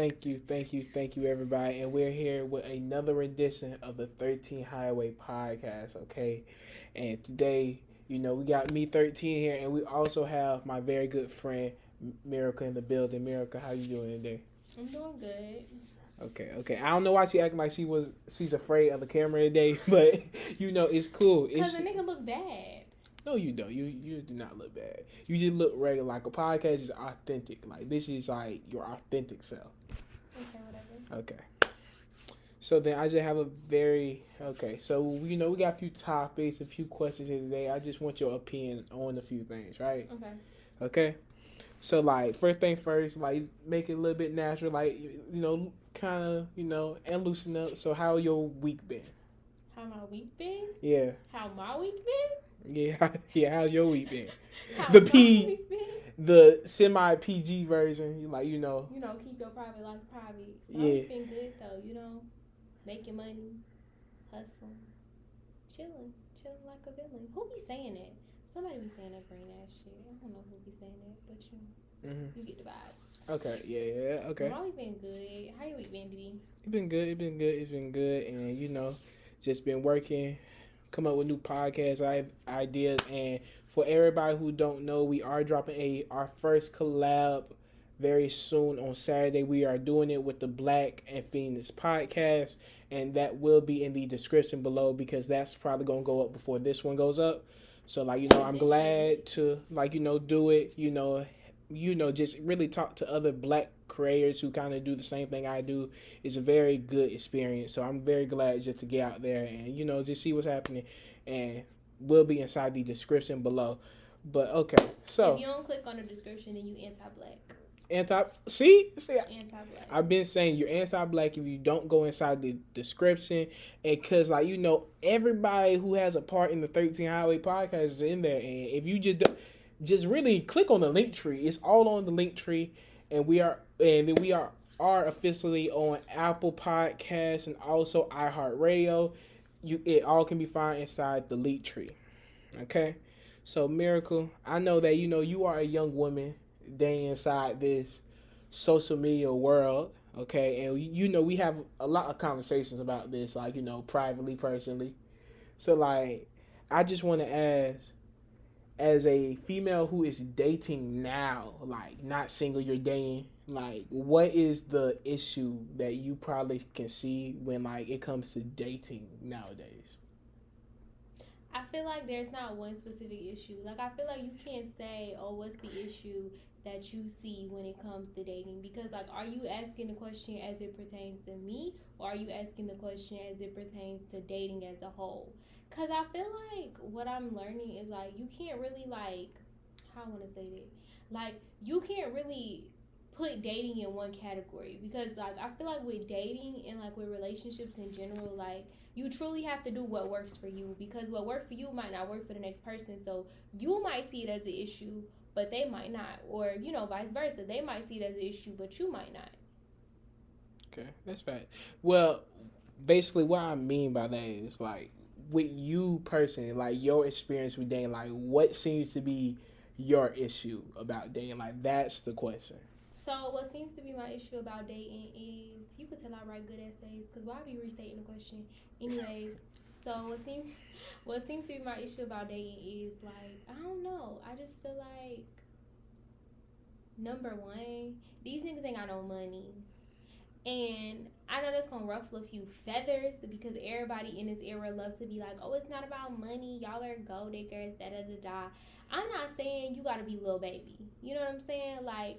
thank you, everybody. And we're here with another edition of the 13 Highway podcast, okay? And today, we got me, 13, here, and we also have my very good friend, Miracle, in the building. Miracle, how you doing today? I'm doing good. Okay. I don't know why she acting like she's afraid of the camera today, but, it's cool. Because the nigga look bad. No, you don't. You do not look bad. You just look regular. Like a podcast is authentic. Like this is like your authentic self. Okay, whatever. Okay. So then I just have a very So we got a few topics, a few questions here today. I just want your opinion on a few things, right? Okay. Okay. So like first thing first, like make it a little bit natural, like kind of and loosen up. So how your week been? How my week been? Yeah. How my week been? Yeah. How's your week been? How The my P, week been? the semi PG version, Keep your private life private. My Yeah. week been good though. Making money, hustling, chilling like a villain. Who be saying that? Somebody be saying that green ass shit. I don't know who be saying that, but you get the vibes. Okay, yeah, okay. My week been good. How your week been, Diddy? It's been good, and just been working, come up with new podcast ideas, and for everybody who don't know, we are dropping our first collab very soon on Saturday. We are doing it with the Black and Phoenix podcast, and that will be in the description below because that's probably gonna go up before this one goes up. So I'm glad to do it. Just really talk to other Black creators who kind of do the same thing I do. It's a very good experience. So I'm very glad just to get out there and just see what's happening, and will be inside the description below. But okay, so if you don't click on the description, then you anti-Black. See, Anti-Black. I've been saying you're anti-Black if you don't go inside the description, and because everybody who has a part in the 13 Highway podcast is in there, and if you just really click on the link tree, it's all on the link tree, and we are officially on Apple Podcasts and also iHeartRadio. It all can be found inside the link tree. Okay, so Miracle, I know that you are a young woman day inside this social media world, okay, and we have a lot of conversations about this, privately, personally. So I just want to ask, as a female who is dating now, not single, you're dating, what is the issue that you probably can see when it comes to dating nowadays? I feel like there's not one specific issue. I feel like you can't say, oh, what's the issue that you see when it comes to dating? Because, are you asking the question as it pertains to me, or are you asking the question as it pertains to dating as a whole? Because I feel like what I'm learning is, you can't really, how I want to say that? You can't really put dating in one category because, I feel like with dating and, with relationships in general, you truly have to do what works for you, because what worked for you might not work for the next person. So you might see it as an issue, but they might not, or vice versa. They might see it as an issue, but you might not. Okay, that's fact. Well, basically, what I mean by that is with you personally, your experience with dating, what seems to be your issue about dating? That's the question. So what seems to be my issue about dating is, you could tell I write good essays, because why be restating the question? Anyways, so what seems to be my issue about dating is, I don't know. I just feel like, number one, these niggas ain't got no money. And I know that's going to ruffle a few feathers, because everybody in this era loves to be like, oh, it's not about money. Y'all are gold diggers, da-da-da-da. I'm not saying you got to be Lil Baby. You know what I'm saying?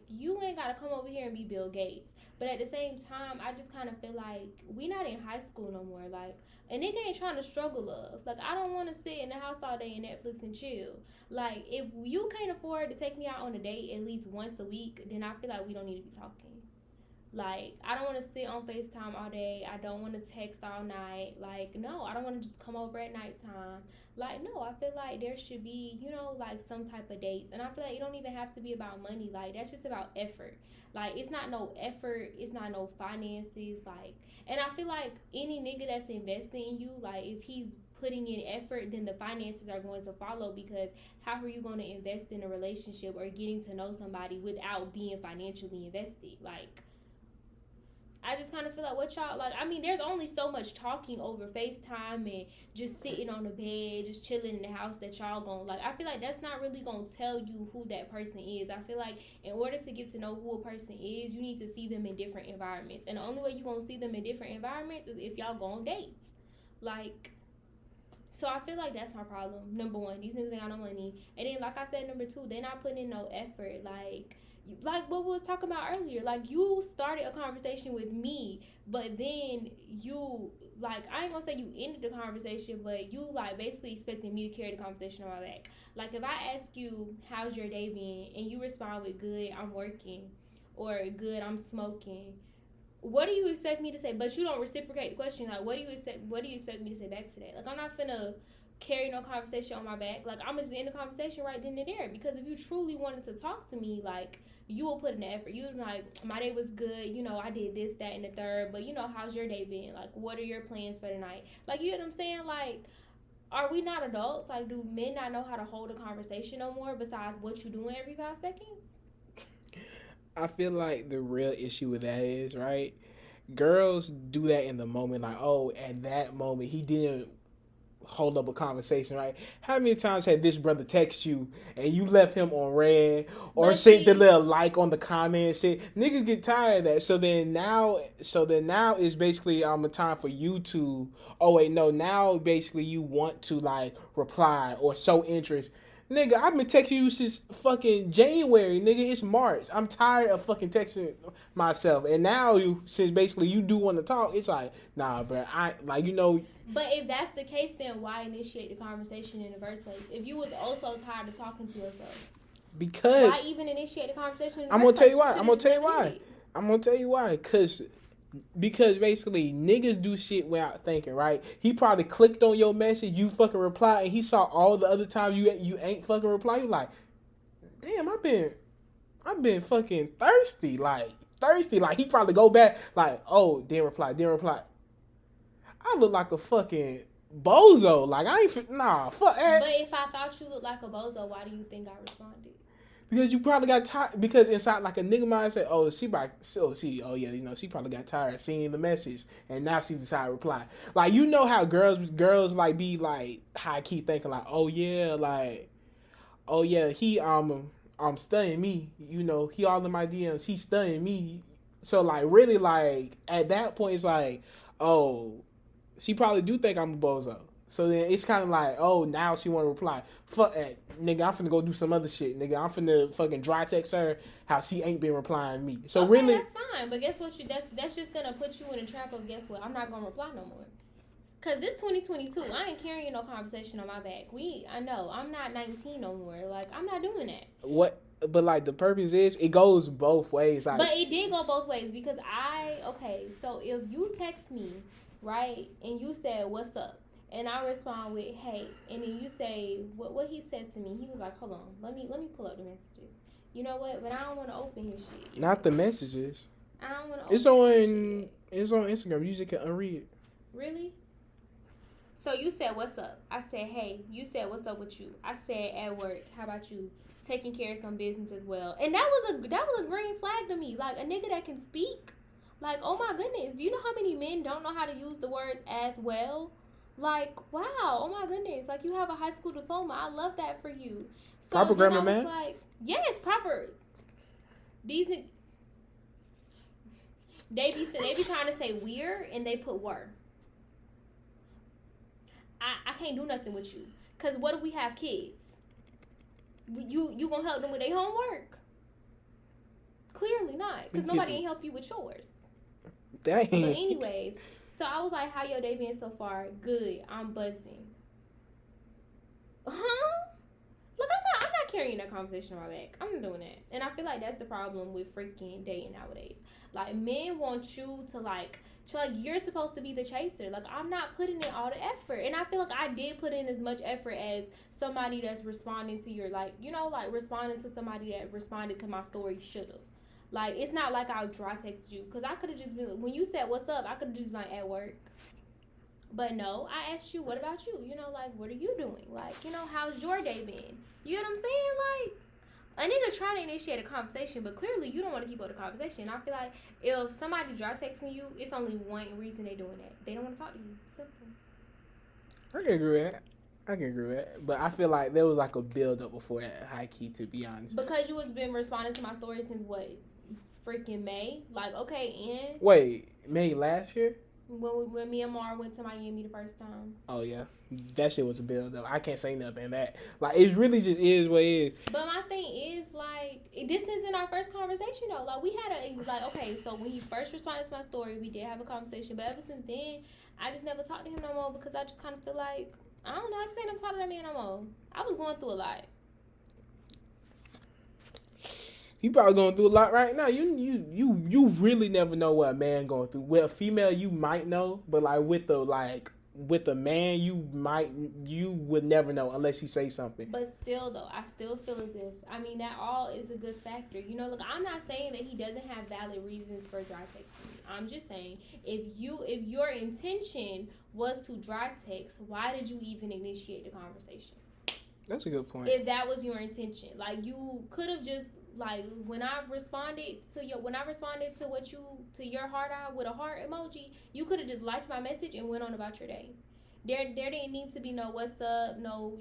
You ain't got to come over here and be Bill Gates. But at the same time, I just kind of feel like we not in high school no more. A nigga ain't trying to struggle love. I don't want to sit in the house all day and Netflix and chill. If you can't afford to take me out on a date at least once a week, then I feel like we don't need to be talking. I don't want to sit on FaceTime all day. I don't want to text all night. No, I don't want to just come over at nighttime. No, I feel like there should be, some type of dates. And I feel like it don't even have to be about money. That's just about effort. It's not no effort. It's not no finances. And I feel like any nigga that's investing in you, if he's putting in effort, then the finances are going to follow, because how are you going to invest in a relationship or getting to know somebody without being financially invested? I just kind of feel like what y'all like. I mean, there's only so much talking over FaceTime and just sitting on the bed, just chilling in the house that y'all gonna like. I feel like that's not really gonna tell you who that person is. I feel like in order to get to know who a person is, you need to see them in different environments, and the only way you gonna see them in different environments is if y'all go on dates. Like, so I feel like that's my problem. Number one, these niggas ain't got no money, and then like I said, number two, they're not putting in no effort. Like what we was talking about earlier, like you started a conversation with me, but then you like I ain't gonna say you ended the conversation, but you like basically expecting me to carry the conversation on my back. Like if I ask you how's your day been and you respond with good, I'm working, or good, I'm smoking, what do you expect me to say? But you don't reciprocate the question. Like, what do you expect me to say back to that? Like, I'm not finna carry no conversation on my back. Like, I'm just end the conversation right then and there. Because if you truly wanted to talk to me, like, you will put in the effort. You like, my day was good. You know, I did this, that, and the third. But you know, how's your day been? Like, what are your plans for the night? Like, you know what I'm saying? Like, are we not adults? Like, do men not know how to hold a conversation no more? Besides what you doing every 5 seconds? I feel like the real issue with that is, right, girls do that in the moment, like, oh, at that moment he didn't hold up a conversation, right? How many times had this brother text you and you left him on red or But sent the see, little like on the comment and shit? Niggas get tired of that. So then now it's basically a time for you to, oh wait, no, now basically you want to like reply or show interest. Nigga, I've been texting you since fucking January, nigga. It's March. I'm tired of fucking texting myself. And now since basically you do want to talk, it's like, nah, bro. I like, but if that's the case, then why initiate the conversation in the first place? If you was also tired of talking to yourself, why because even initiate the conversation in the I'm gonna first tell place? you You why. should I'm have gonna just tell you never did why. it. I'm gonna tell you why. Because basically niggas do shit without thinking, right? He probably clicked on your message, you fucking reply, and he saw all the other times you ain't fucking reply. You like, damn, I've been fucking thirsty. Like he probably go back like, oh, didn't reply. I look like a fucking bozo. Like I ain't nah fuck that. But if I thought you looked like a bozo, why do you think I responded? Because you probably got tired. Because inside, like a nigga might say, "Oh, oh yeah, she probably got tired of seeing the message, and now she decided to reply." Like you know how girls like be like high key thinking like, "Oh yeah, he studying me. You know, he all in my DMs. He studying me." So like really like at that point, it's like, oh, she probably do think I'm a bozo. So then it's kind of like, oh, now she want to reply. Fuck that, nigga. I'm finna go do some other shit, nigga. I'm finna fucking dry text her how she ain't been replying me. So Okay, really, that's fine. But guess what? That's just gonna put you in a trap of guess what? I'm not gonna reply no more. Cause this 2022, I ain't carrying no conversation on my back. I know I'm not 19 no more. Like I'm not doing that. what? But like the purpose is, it goes both ways. Like, But it did go both ways because okay, so if you text me, right, and you said, "What's up?" and I respond with, "Hey," and then you say what he said to me, he was like, "Hold on, let me pull up the messages." You know what? But I don't want to open his shit. not the messages. I don't want to It's open his shit. on Instagram. You just can unread it. Really? So you said, "What's up?" I said, "Hey." You said, "What's up with you?" I said, "At work." How about you? Taking care of some business as well. And that was a green flag to me. Like a nigga that can speak. Like, oh my goodness. Do you know how many men don't know how to use the words as well? Like, wow. Oh my goodness. Like you have a high school diploma. I love that for you. Proper So then grammar, I was man. like, yes, proper. These they be trying to say weird and they put were. I can't do nothing with you. Cause what if we have kids? You gonna help them with their homework? Clearly not, because nobody ain't help you with yours. Dang. But anyways, so I was like, "How your day been so far?" "Good. I'm buzzing." Huh? Look, I'm not carrying that conversation on my back. I'm not doing that, and I feel like that's the problem with freaking dating nowadays. Like men want you to like you're supposed to be the chaser. Like I'm not putting in all the effort, and I feel like I did put in as much effort as somebody that's responding to your like responding to somebody that responded to my story should have. Like it's not like I dry texted you because I could have just been when you said what's up, I could have just been like, at work. But no, I asked you, what about you? Like what are you doing? Like how's your day been? You know what I'm saying? Like A nigga trying to initiate a conversation, but clearly you don't want to keep up the conversation. I feel like if somebody dry texting you, it's only one reason they doing that. They don't want to talk to you. Simple. I can agree with that. I can agree with that. But I feel like there was like a build up before that, high key, to be honest. Because you was been responding to my story since what? Freaking May? Like, okay, and Wait, May last year? when me and Mar went to Miami the first time. Oh yeah, that shit was a build up. I can't say nothing that. Like it really just is what it is. But my thing is like this isn't our first conversation though. Like we had a like okay, so when he first responded to my story, we did have a conversation. But ever since then, I just never talked to him no more because I just kind of feel like I don't know. I just ain't never talked to that man no more. I was going through a lot. You probably going through a lot right now. You really never know what a man going through. With a female, you might know, but like with a man, you would never know unless you say something. But still, though, I still feel as if that all is a good factor. You know, look, I'm not saying that he doesn't have valid reasons for dry texting. I'm just saying if your intention was to dry text, why did you even initiate the conversation? That's a good point. If that was your intention, like you could have just like when I responded to your heart eye with a heart emoji, you could have just liked my message and went on about your day. There didn't need to be no what's up, no,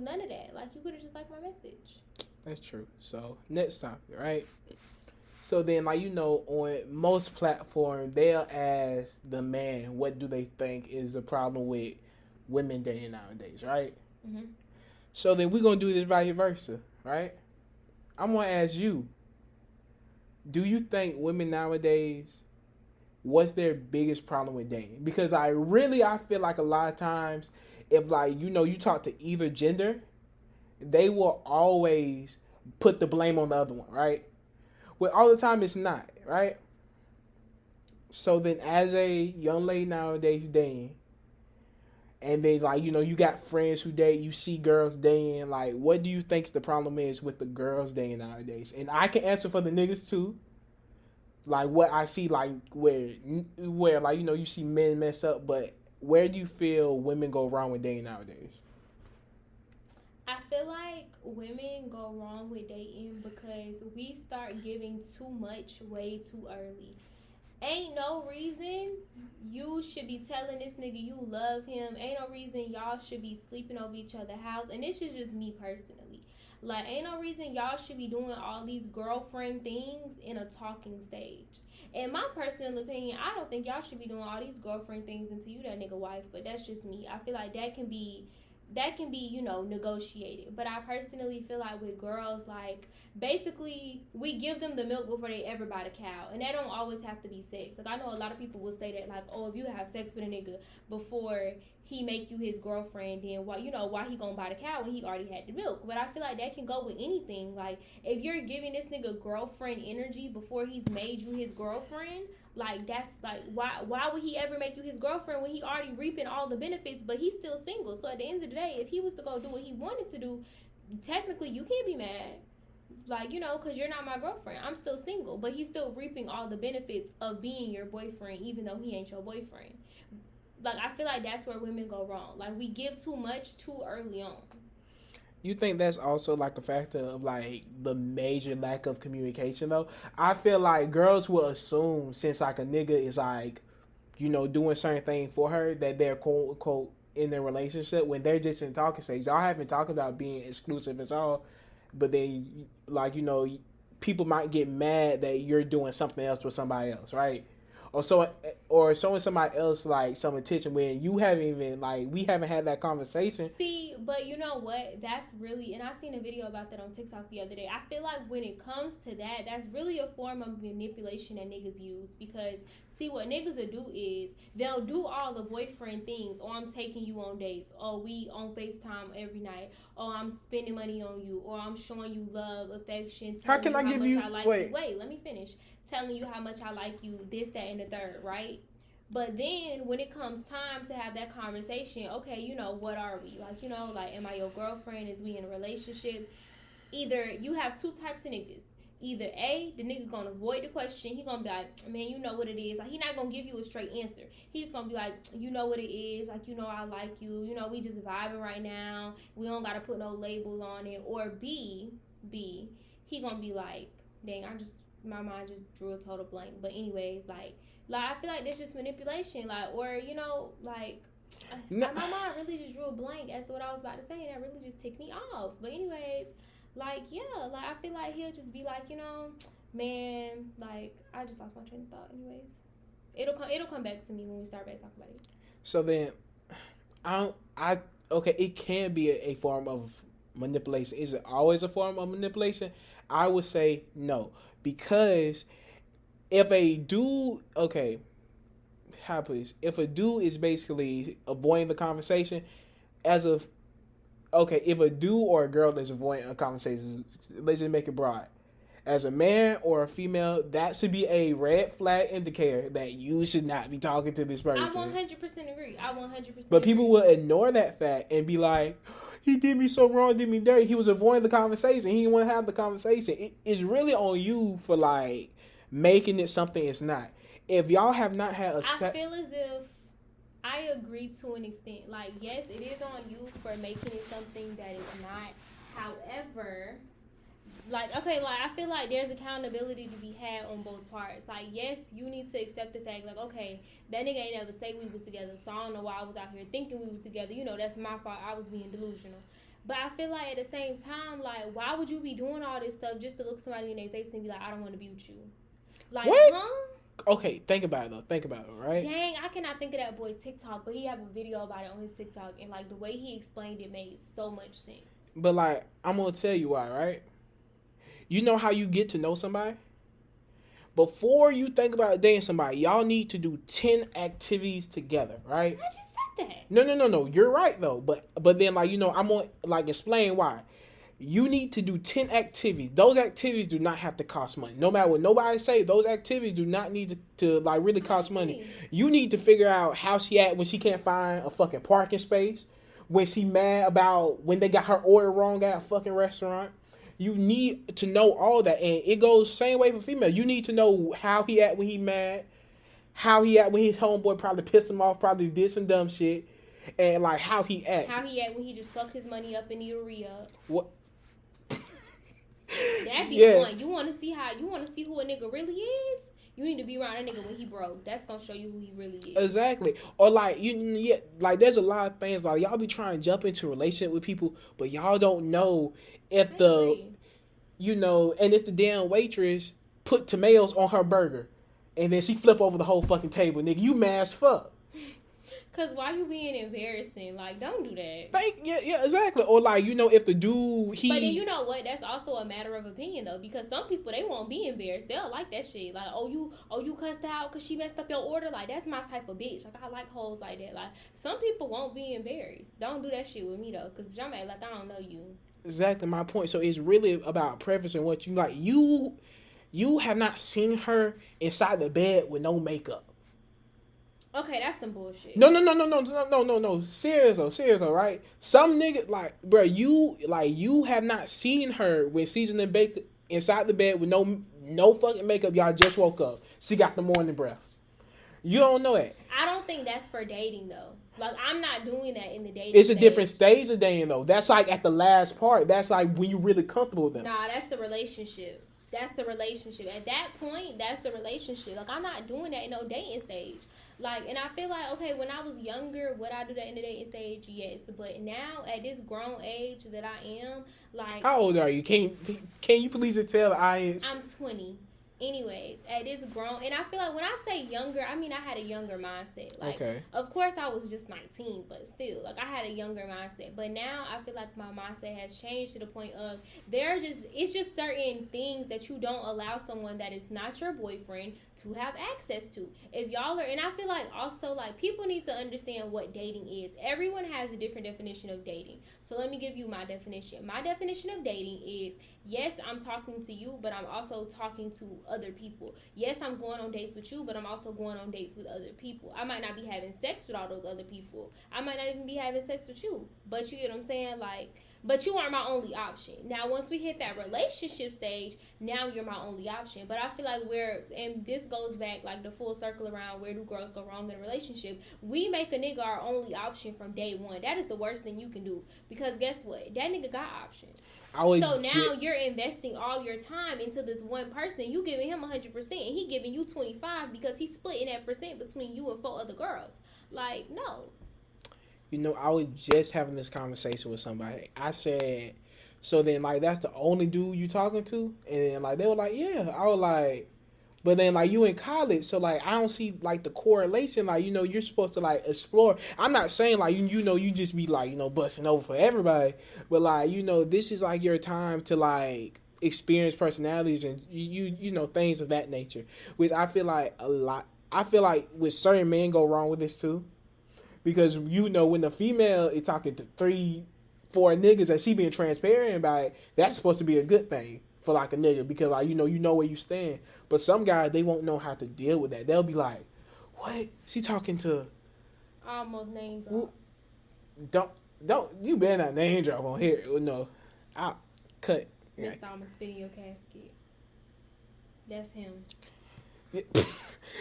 none of that. Like you could have just liked my message. That's true. So next topic, right? So then, like on most platforms, they'll ask the man, what do they think is the problem with women dating nowadays, right? Mm-hmm. So then we're gonna do this vice versa, right? I'm gonna ask you, do you think women nowadays, what's their biggest problem with dating? Because I feel like a lot of times, if like you talk to either gender, they will always put the blame on the other one, right? Well, all the time it's not, right? So then, as a young lady nowadays dating, and then like you got friends who date, you see girls dating, like what do you think the problem is with the girls dating nowadays? And I can answer for the niggas too. Like what I see, like where like you see men mess up, but where do you feel women go wrong with dating nowadays? I feel like women go wrong with dating because we start giving too much way too early. Ain't no reason you should be telling this nigga you love him. Ain't no reason y'all should be sleeping over each other's house. And this is just me personally. Like, ain't no reason y'all should be doing all these girlfriend things in a talking stage. In my personal opinion, I don't think y'all should be doing all these girlfriend things until you that nigga wife. But that's just me. I feel like that can be negotiated. But I personally feel like with girls, like basically we give them the milk before they ever buy the cow, and that don't always have to be sex. Like I know a lot of people will say that, like, oh, if you have sex with a nigga before he make you his girlfriend, then why he gonna buy the cow when he already had the milk? But I feel like that can go with anything. Like if you're giving this nigga girlfriend energy before he's made you his girlfriend, like that's like why would he ever make you his girlfriend when he already reaping all the benefits, but he's still single? So at the end of the day, if he was to go do what he wanted to do, technically you can't be mad. Like, because you're not my girlfriend. I'm still single, but he's still reaping all the benefits of being your boyfriend, even though he ain't your boyfriend. Like, I feel like that's where women go wrong. Like, we give too much too early on. You think that's also like a factor of like the major lack of communication though? I feel like girls will assume since like a nigga is like, doing certain thing for her that they're quote unquote in their relationship when they're just in talking stage. Y'all haven't talked about being exclusive at all, but then like people might get mad that you're doing something else with somebody else, right? Or showing somebody else like some attention when you haven't even like we haven't had that conversation. See, but you know what? That's really, and I seen a video about that on TikTok the other day. I feel like when it comes to that, that's really a form of manipulation that niggas use because see what niggas will do is they'll do all the boyfriend things. Oh, I'm taking you on dates. Oh, we on FaceTime every night. Oh, I'm spending money on you. Or I'm showing you love, affection. How can I give you? Wait, let me finish. Telling you how much I like you, this, that, and the third, right? But then when it comes time to have that conversation, okay, what are we? Like, like, am I your girlfriend? Is we in a relationship? Either you have two types of niggas. Either A, the nigga gonna avoid the question. He gonna be like, man, you know what it is. Like, he not gonna give you a straight answer. He just gonna be like, you know what it is. Like, I like you. We just vibing right now. We don't gotta put no labels on it. Or B, he gonna be like, dang, my mind just drew a total blank. But anyways, like I feel like there's just manipulation, like, or like No, my mind really just drew a blank as to what I was about to say, and that really just ticked me off. But anyways, like yeah, like I feel like he'll just be like, man, like I just lost my train of thought. Anyways, it'll come back to me when we start back talking about it. so then I okay, it can be a form of manipulation. Is it always a form of manipulation? I would say no, because if a dude, okay, how please, if a dude is basically avoiding the conversation, as of okay, if a dude or a girl is avoiding a conversation, let's just make it broad. As a man or a female, that should be a red flag indicator that you should not be talking to this I person. 100% agree. I 100%. But people will ignore that fact and be like, he did me so wrong, did me dirty. He was avoiding the conversation. He didn't want to have the conversation. It's really on you for like making it something it's not. If y'all have not had a I feel as if I agree to an extent. Like, yes, it is on you for making it something that is not. However, like, okay, like I feel like there's accountability to be had on both parts. Like, yes, you need to accept the fact, like, okay, that nigga ain't ever say we was together, so I don't know why I was out here thinking we was together. That's my fault. I was being delusional. But I feel like at the same time, like, why would you be doing all this stuff just to look somebody in their face and be like, I don't want to be with you? Like, what? huh? Okay, think about it though. Think about it, right? Dang, I cannot think of that boy TikTok, but he have a video about it on his TikTok, and like the way he explained it made so much sense. But like, I'm gonna tell you why, right? You know how you get to know somebody? Before you think about dating somebody, y'all need to do 10 activities together, right? I just said that. No. You're right though. But then like, I'm gonna like explain why. You need to do 10 activities. Those activities do not have to cost money. No matter what nobody say, those activities do not need to like really cost money. You need to figure out how she act when she can't find a fucking parking space, when she mad about when they got her order wrong at a fucking restaurant. You need to know all that, and it goes same way for female. You need to know how he act when he mad, how he act when his homeboy probably pissed him off, probably did some dumb shit, and like how he act. How he act when he just fucked his money up and need a re-up. What? That be fun. You want to see who a nigga really is? You need to be around a nigga when he broke. That's gonna show you who he really is. Exactly. Or like like there's a lot of things like y'all be trying to jump into a relationship with people, but y'all don't know if and if the damn waitress put tomatoes on her burger, and then she flip over the whole fucking table, nigga, you mad as fuck. Cause why you being embarrassing? Like, don't do that. Yeah, exactly. Or like, if the dude But then you know what? That's also a matter of opinion though, because some people they won't be embarrassed. They'll like that shit. Like, you cussed out because she messed up your order. Like, that's my type of bitch. Like, I like hoes like that. Like, some people won't be embarrassed. Don't do that shit with me though, cause I'm like I don't know you. Exactly my point. So it's really about preference and what you like. You have not seen her inside the bed with no makeup. Okay, that's some bullshit. No. Serious, right? Some niggas like, bro, you have not seen her when she's in the bed inside the bed with no fucking makeup. Y'all just woke up. She got the morning breath. You don't know it. I don't think that's for dating though. Like, I'm not doing that in the dating. It's a different stage of dating though. That's like at the last part. That's like when you're really comfortable with them. Nah, that's the relationship. That's the relationship. At that point, that's the relationship. Like, I'm not doing that in no dating stage. Like, and I feel like, okay, when I was younger, would I do that in the dating stage? Yes. But now, at this grown age that I am, like... How old are you? Can you please tell the audience? I'm 20. Anyways, at this grown... And I feel like when I say younger, I mean I had a younger mindset. Like, okay. Of course, I was just 19, but still, like, I had a younger mindset. But now, I feel like my mindset has changed to the point of it's just certain things that you don't allow someone that is not your boyfriend to have access to. If y'all are... And I feel like also, like, people need to understand what dating is. Everyone has a different definition of dating. So let me give you my definition. My definition of dating is, yes, I'm talking to you, but I'm also talking to other people. Yes, I'm going on dates with you, but I'm also going on dates with other people. I might not be having sex with all those other people. I might not even be having sex with you. But you get what I'm saying? Like, But you aren't my only option. Now, once we hit that relationship stage, now you're my only option. But I feel like and this goes back like the full circle around where do girls go wrong in a relationship? We make a nigga our only option from day one. That is the worst thing you can do. Because guess what? That nigga got options. So now you're investing all your time into this one person. You giving him 100% and he giving you 25 because he's splitting that percent between you and 4 other girls. Like, no. You know, I was just having this conversation with somebody. I said, so then, like, that's the only dude you talking to? And then, like, they were like, yeah. I was like, but then, like, you in college, so, like, I don't see, like, the correlation. Like, you know, you're supposed to, like, explore. I'm not saying, like, you know, you just be, like, you know, busting over for everybody. But, like, you know, this is, like, your time to, like, experience personalities and, you know, things of that nature. Which I feel like I feel like with certain men go wrong with this, too. Because, you know, when the female is talking to 3-4 niggas and she being transparent about it, that's supposed to be a good thing for, like, a nigga. Because, like, you know where you stand. But some guys, they won't know how to deal with that. They'll be like, what? She talking to... Almost name drop. Don't, you better not name drop on here. No. I'll cut. Next time I'm going to spit in your casket. That's him.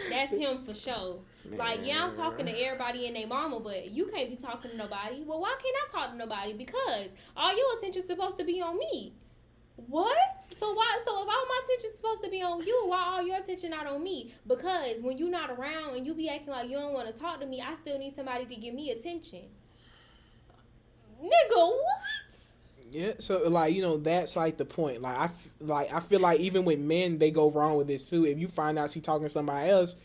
That's him for sure. Man. Like, yeah, I'm talking to everybody and their mama, but you can't be talking to nobody. Well, why can't I talk to nobody? Because all your attention's supposed to be on me. What? So if all my attention's supposed to be on you, why all your attention not on me? Because when you not around and you be acting like you don't want to talk to me, I still need somebody to give me attention. Nigga, what? Yeah, so like, you know, that's like the point. Like I feel like even with men, they go wrong with this too. If you find out she talking to somebody else,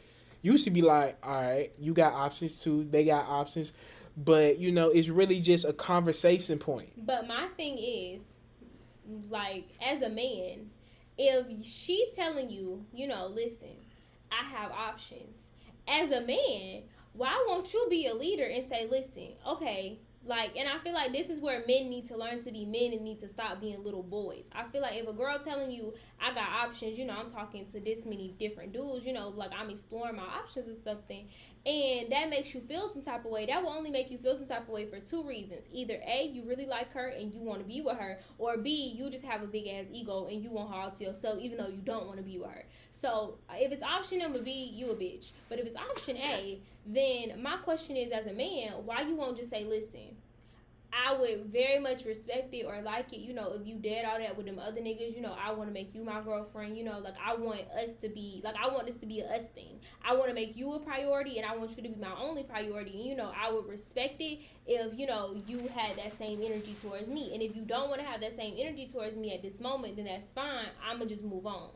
you should be like, all right, you got options too. They got options, but you know, it's really just a conversation point. But my thing is, like, as a man, if she telling you, you know, listen, I have options. As a man, why won't you be a leader and say, listen, okay. Like, and I feel like this is where men need to learn to be men and need to stop being little boys. I feel like if a girl telling you, I got options, you know, I'm talking to this many different dudes, you know, like I'm exploring my options or something, and that makes you feel some type of way, that will only make you feel some type of way for 2 reasons. Either A, you really like her and you want to be with her, or B, you just have a big ass ego and you want her all to yourself even though you don't want to be with her. So if it's option number B, you a bitch. But if it's option A, then my question is, as a man, why you won't just say, listen, I would very much respect it or like it, you know, if you did all that with them other niggas, you know, I want to make you my girlfriend, you know, like I want us to be, like I want this to be a us thing. I want to make you a priority and I want you to be my only priority. And, you know, I would respect it if, you know, you had that same energy towards me. And if you don't want to have that same energy towards me at this moment, then that's fine. I'm going to just move on.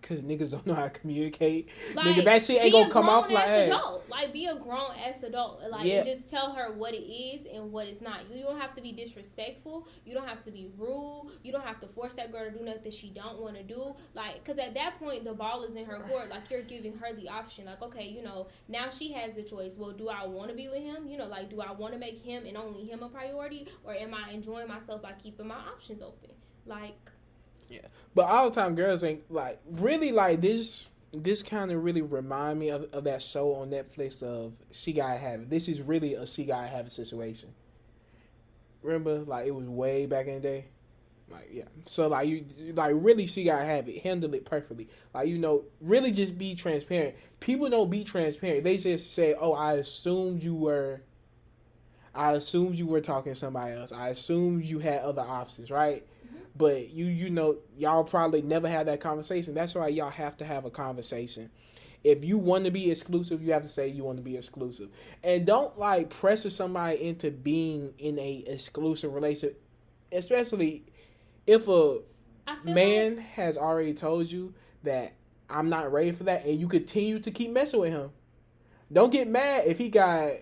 Because niggas don't know how to communicate. Like, nigga, that shit ain't gonna come off like that. Like, be a grown-ass adult. Like, and just tell her what it is and what it's not. You don't have to be disrespectful. You don't have to be rude. You don't have to force that girl to do nothing she don't want to do. Like, because at that point, the ball is in her court. Like, you're giving her the option. Like, okay, you know, now she has the choice. Well, do I want to be with him? You know, like, do I want to make him and only him a priority? Or am I enjoying myself by keeping my options open? Like... Yeah, but all the time girls ain't like really like this kind of really remind me of that show on Netflix of She Gotta Have It. This is really a She Gotta Have It situation. Remember, like it was way back in the day. Like, yeah. So like you like really She Gotta Have It. Handle it perfectly. Like, you know, really just be transparent. People don't be transparent. They just say, oh, I assumed you were talking to somebody else. I assumed you had other options, right? But you know, y'all probably never had that conversation. That's why y'all have to have a conversation. If you want to be exclusive, you have to say you want to be exclusive. And don't like pressure somebody into being in a exclusive relationship, especially if a man has already told you that I'm not ready for that and you continue to keep messing with him. Don't get mad if he got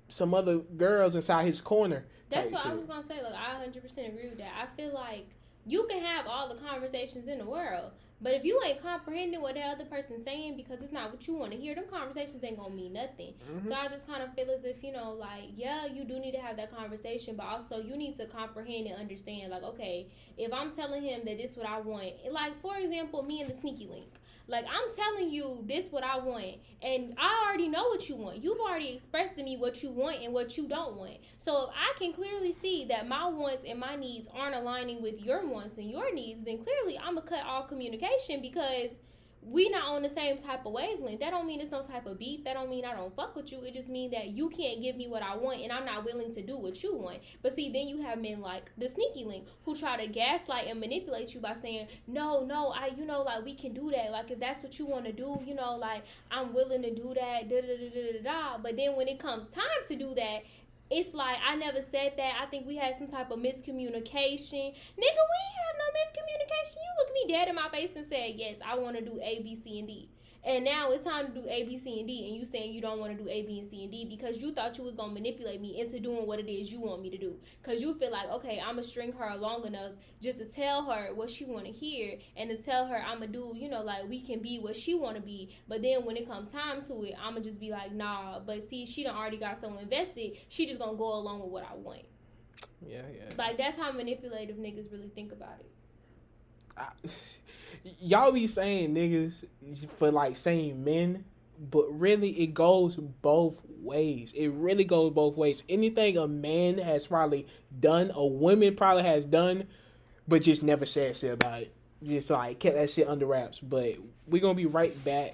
some other girls inside his corner. That's what I was going to say. Like, I 100% agree with that. I feel like you can have all the conversations in the world, but if you ain't comprehending what the other person's saying because it's not what you want to hear, them conversations ain't going to mean nothing. Mm-hmm. So I just kind of feel as if, you know, like, yeah, you do need to have that conversation, but also you need to comprehend and understand, like, okay, if I'm telling him that this is what I want, like, for example, me and the sneaky link. Like, I'm telling you this what I want, and I already know what you want. You've already expressed to me what you want and what you don't want. So if I can clearly see that my wants and my needs aren't aligning with your wants and your needs, then clearly I'm gonna cut all communication, because we not on the same type of wavelength. That don't mean it's no type of beef. That don't mean I don't fuck with you. It just means that you can't give me what I want, and I'm not willing to do what you want. But see, then you have men like the sneaky link who try to gaslight and manipulate you by saying, no, like, we can do that. Like, if that's what you want to do, like, I'm willing to do that. Da da da da da. But then when it comes time to do that, it's like, I never said that. I think we had some type of miscommunication. Nigga, we ain't have no miscommunication. You look me dead in my face and said, yes, I want to do A, B, C, and D. And now it's time to do A, B, C, and D, and you saying you don't want to do A, B, and C, and D because you thought you was going to manipulate me into doing what it is you want me to do. Because you feel like, okay, I'm going to string her long enough just to tell her what she want to hear, and to tell her I'm going to do, like, we can be what she want to be. But then when it comes time to it, I'm going to just be like, nah. But see, she done already got so invested, she just going to go along with what I want. Yeah. Like, that's how manipulative niggas really think about it. Y'all be saying niggas for like saying men, but really it goes both ways. It really goes both ways. Anything a man has probably done, a woman probably has done, but just never said shit about it. Just like kept that shit under wraps. But we're gonna be right back.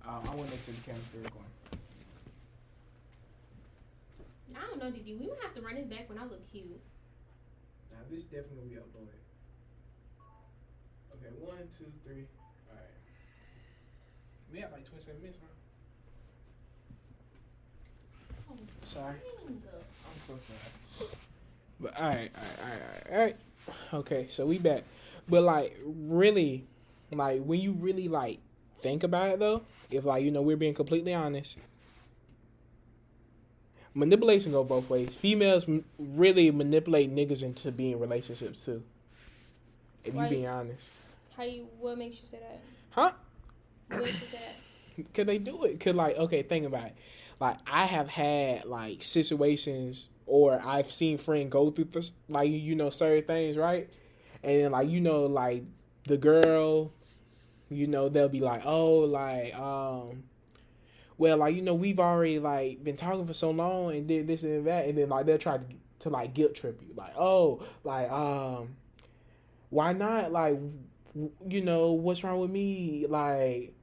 I want to the camera going. I don't know, Didi. We might have to run this back when I look cute. Nah, this definitely will be uploaded. Okay, 1, 2, 3. All right. We have like 27 minutes now. Oh, sorry. Dang. I'm so sorry. But all right. Okay, so we back. But like really, like when you really like think about it though, if like we're being completely honest, manipulation go both ways. Females really manipulate niggas into being in relationships too. If you being honest. What makes you say that? Huh? What makes you say that? Could they do it? Could like, okay, think about it. Like I have had like situations, or I've seen friends go through this, like certain things, right? And then like like the girl, they'll be like, oh, like well, like we've already like been talking for so long and did this and that, and then like they'll try to like guilt trip you, like, oh, like why not, like what's wrong with me, like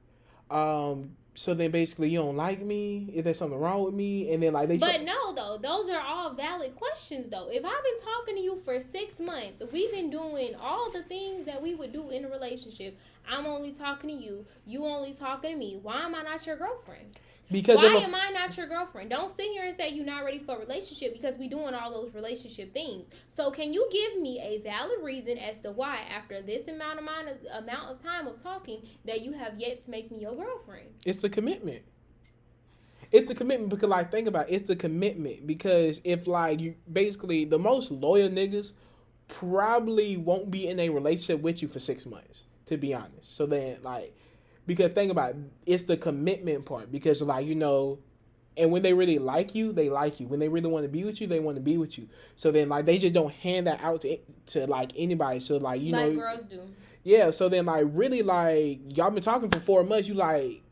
so then basically you don't like me, is there something wrong with me? And then like but no though, those are all valid questions though. If I've been talking to you for 6 months, we've been doing all the things that we would do in a relationship, I'm only talking to you, you only talking to me, why am I not your girlfriend? Because why am I not your girlfriend? Don't sit here and say you're not ready for a relationship, because we doing all those relationship things. So can you give me a valid reason as to why, after this amount of time of talking, that you have yet to make me your girlfriend? It's the commitment. It's the commitment, because like think about it, it's the commitment, because if like you basically the most loyal niggas probably won't be in a relationship with you for 6 months, to be honest. So then like, because think about it, it's the commitment part, because like and when they really like you, they like you. When they really want to be with you, they want to be with you. So then like they just don't hand that out to like anybody. So like like girls do. Yeah. So then like really like y'all been talking for 4 months. You like,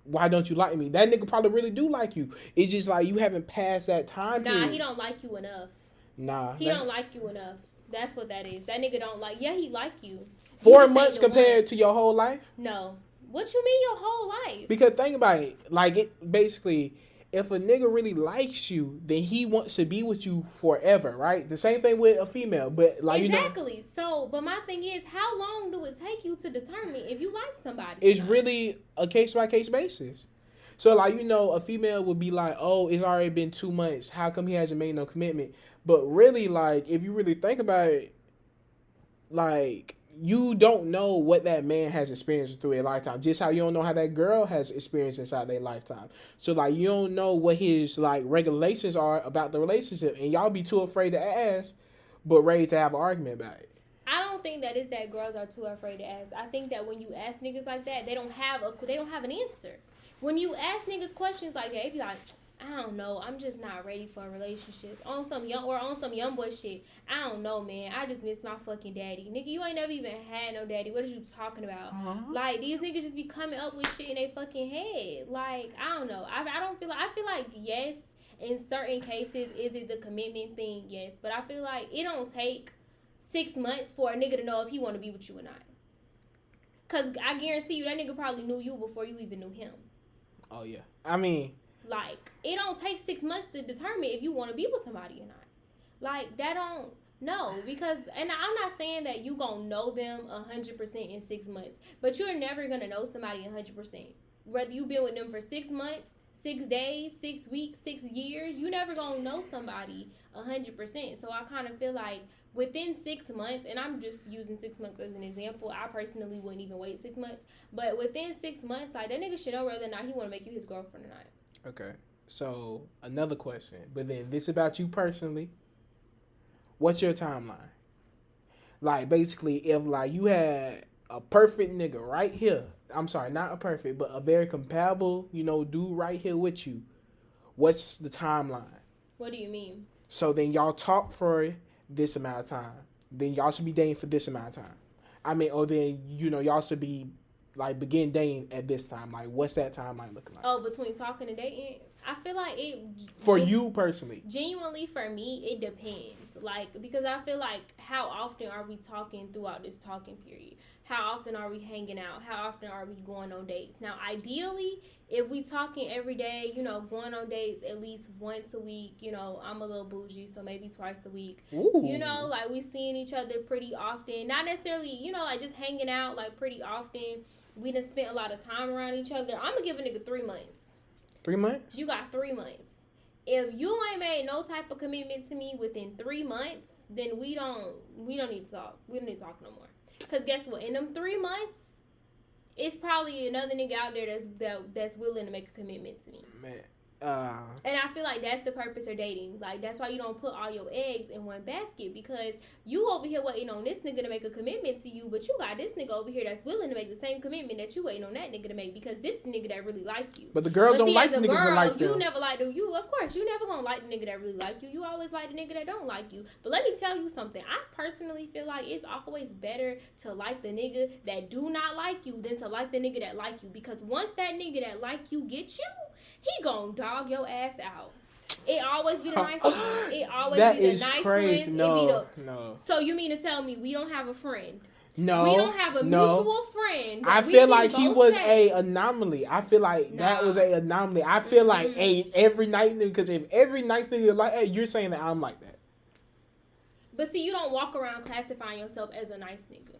why don't you like me? That nigga probably really do like you. It's just like you haven't passed that time period. Nah, he don't like you enough. Nah, he don't like you enough. That's what that is. That nigga don't like. Yeah, he like you. 4 months compared to your whole life? No. What you mean your whole life? Because think about it, like it basically, if a nigga really likes you, then he wants to be with you forever, right? The same thing with a female, but like exactly. So, but my thing is, how long do it take you to determine if you like somebody? It's really a case by case basis. So like a female would be like, oh, it's already been 2 months. How come he hasn't made no commitment? But really, like if you really think about it, like you don't know what that man has experienced through a lifetime. Just how you don't know how that girl has experienced inside their lifetime. So like you don't know what his like regulations are about the relationship, and y'all be too afraid to ask, but ready to have an argument about it. I don't think that is that girls are too afraid to ask. I think that when you ask niggas like that, they don't have an answer. When you ask niggas questions like that, they be like, I don't know. I'm just not ready for a relationship. On some young boy shit. I don't know, man. I just miss my fucking daddy. Nigga, you ain't never even had no daddy. What are you talking about? Like, these niggas just be coming up with shit in their fucking head. Like, I don't know. I feel like yes, in certain cases, is it the commitment thing? Yes. But I feel like it don't take 6 months for a nigga to know if he want to be with you or not. Because I guarantee you that nigga probably knew you before you even knew him. Oh, yeah. I mean... Like, it don't take 6 months to determine if you want to be with somebody or not. Like, that don't... No, because... And I'm not saying that you gonna know them 100% in 6 months. But you're never gonna know somebody 100%. Whether you been with them for 6 months, 6 days, 6 weeks, 6 years, you never gonna know somebody 100%. So I kind of feel like within 6 months, and I'm just using 6 months as an example, I personally wouldn't even wait 6 months. But within 6 months, like, that nigga should know whether or not he want to make you his girlfriend or not. Okay, so another question, but then this about you personally. What's your timeline? Like, basically, if like you had a perfect nigga right here, I'm sorry, not a perfect, but a very compatible, dude right here with you, what's the timeline? What do you mean? So then y'all talk for this amount of time. Then y'all should be dating for this amount of time. I mean, or then y'all should be like begin dating at this time. Like, what's that timeline looking like? Oh, between talking and dating, I feel like it. For you personally, genuinely for me, it depends. Like, because I feel like how often are we talking throughout this talking period? How often are we hanging out? How often are we going on dates? Now, ideally, if we talking every day, going on dates at least once a week. I'm a little bougie, so maybe twice a week. Ooh. Like we seeing each other pretty often. Not necessarily, like just hanging out like pretty often. We done spent a lot of time around each other. I'm gonna give a nigga 3 months. 3 months? You got 3 months. If you ain't made no type of commitment to me within 3 months, then we don't need to talk. We don't need to talk no more. Cause guess what? In them 3 months, it's probably another nigga out there that's willing to make a commitment to me. Man. And I feel like that's the purpose of dating. Like, that's why you don't put all your eggs in one basket, because you over here waiting on this nigga to make a commitment to you, but you got this nigga over here that's willing to make the same commitment that you waiting on that nigga to make, because this nigga that really like you. But the girls don't like the niggas that like them. You never like them. Of course, you never gonna like the nigga that really like you. You always like the nigga that don't like you. But let me tell you something. I personally feel like it's always better to like the nigga that do not like you than to like the nigga that like you, because once that nigga that like you get you, he gon' dog your ass out. It always be the nice ones. It always that be the is nice crazy. ones. No. So you mean to tell me we don't have a friend? No. We don't have a mutual friend. I feel like he was a anomaly. I feel like that was a anomaly. I feel like every night nigga, because if every nice nigga like, hey, you're saying that I'm like that. But see, you don't walk around classifying yourself as a nice nigga.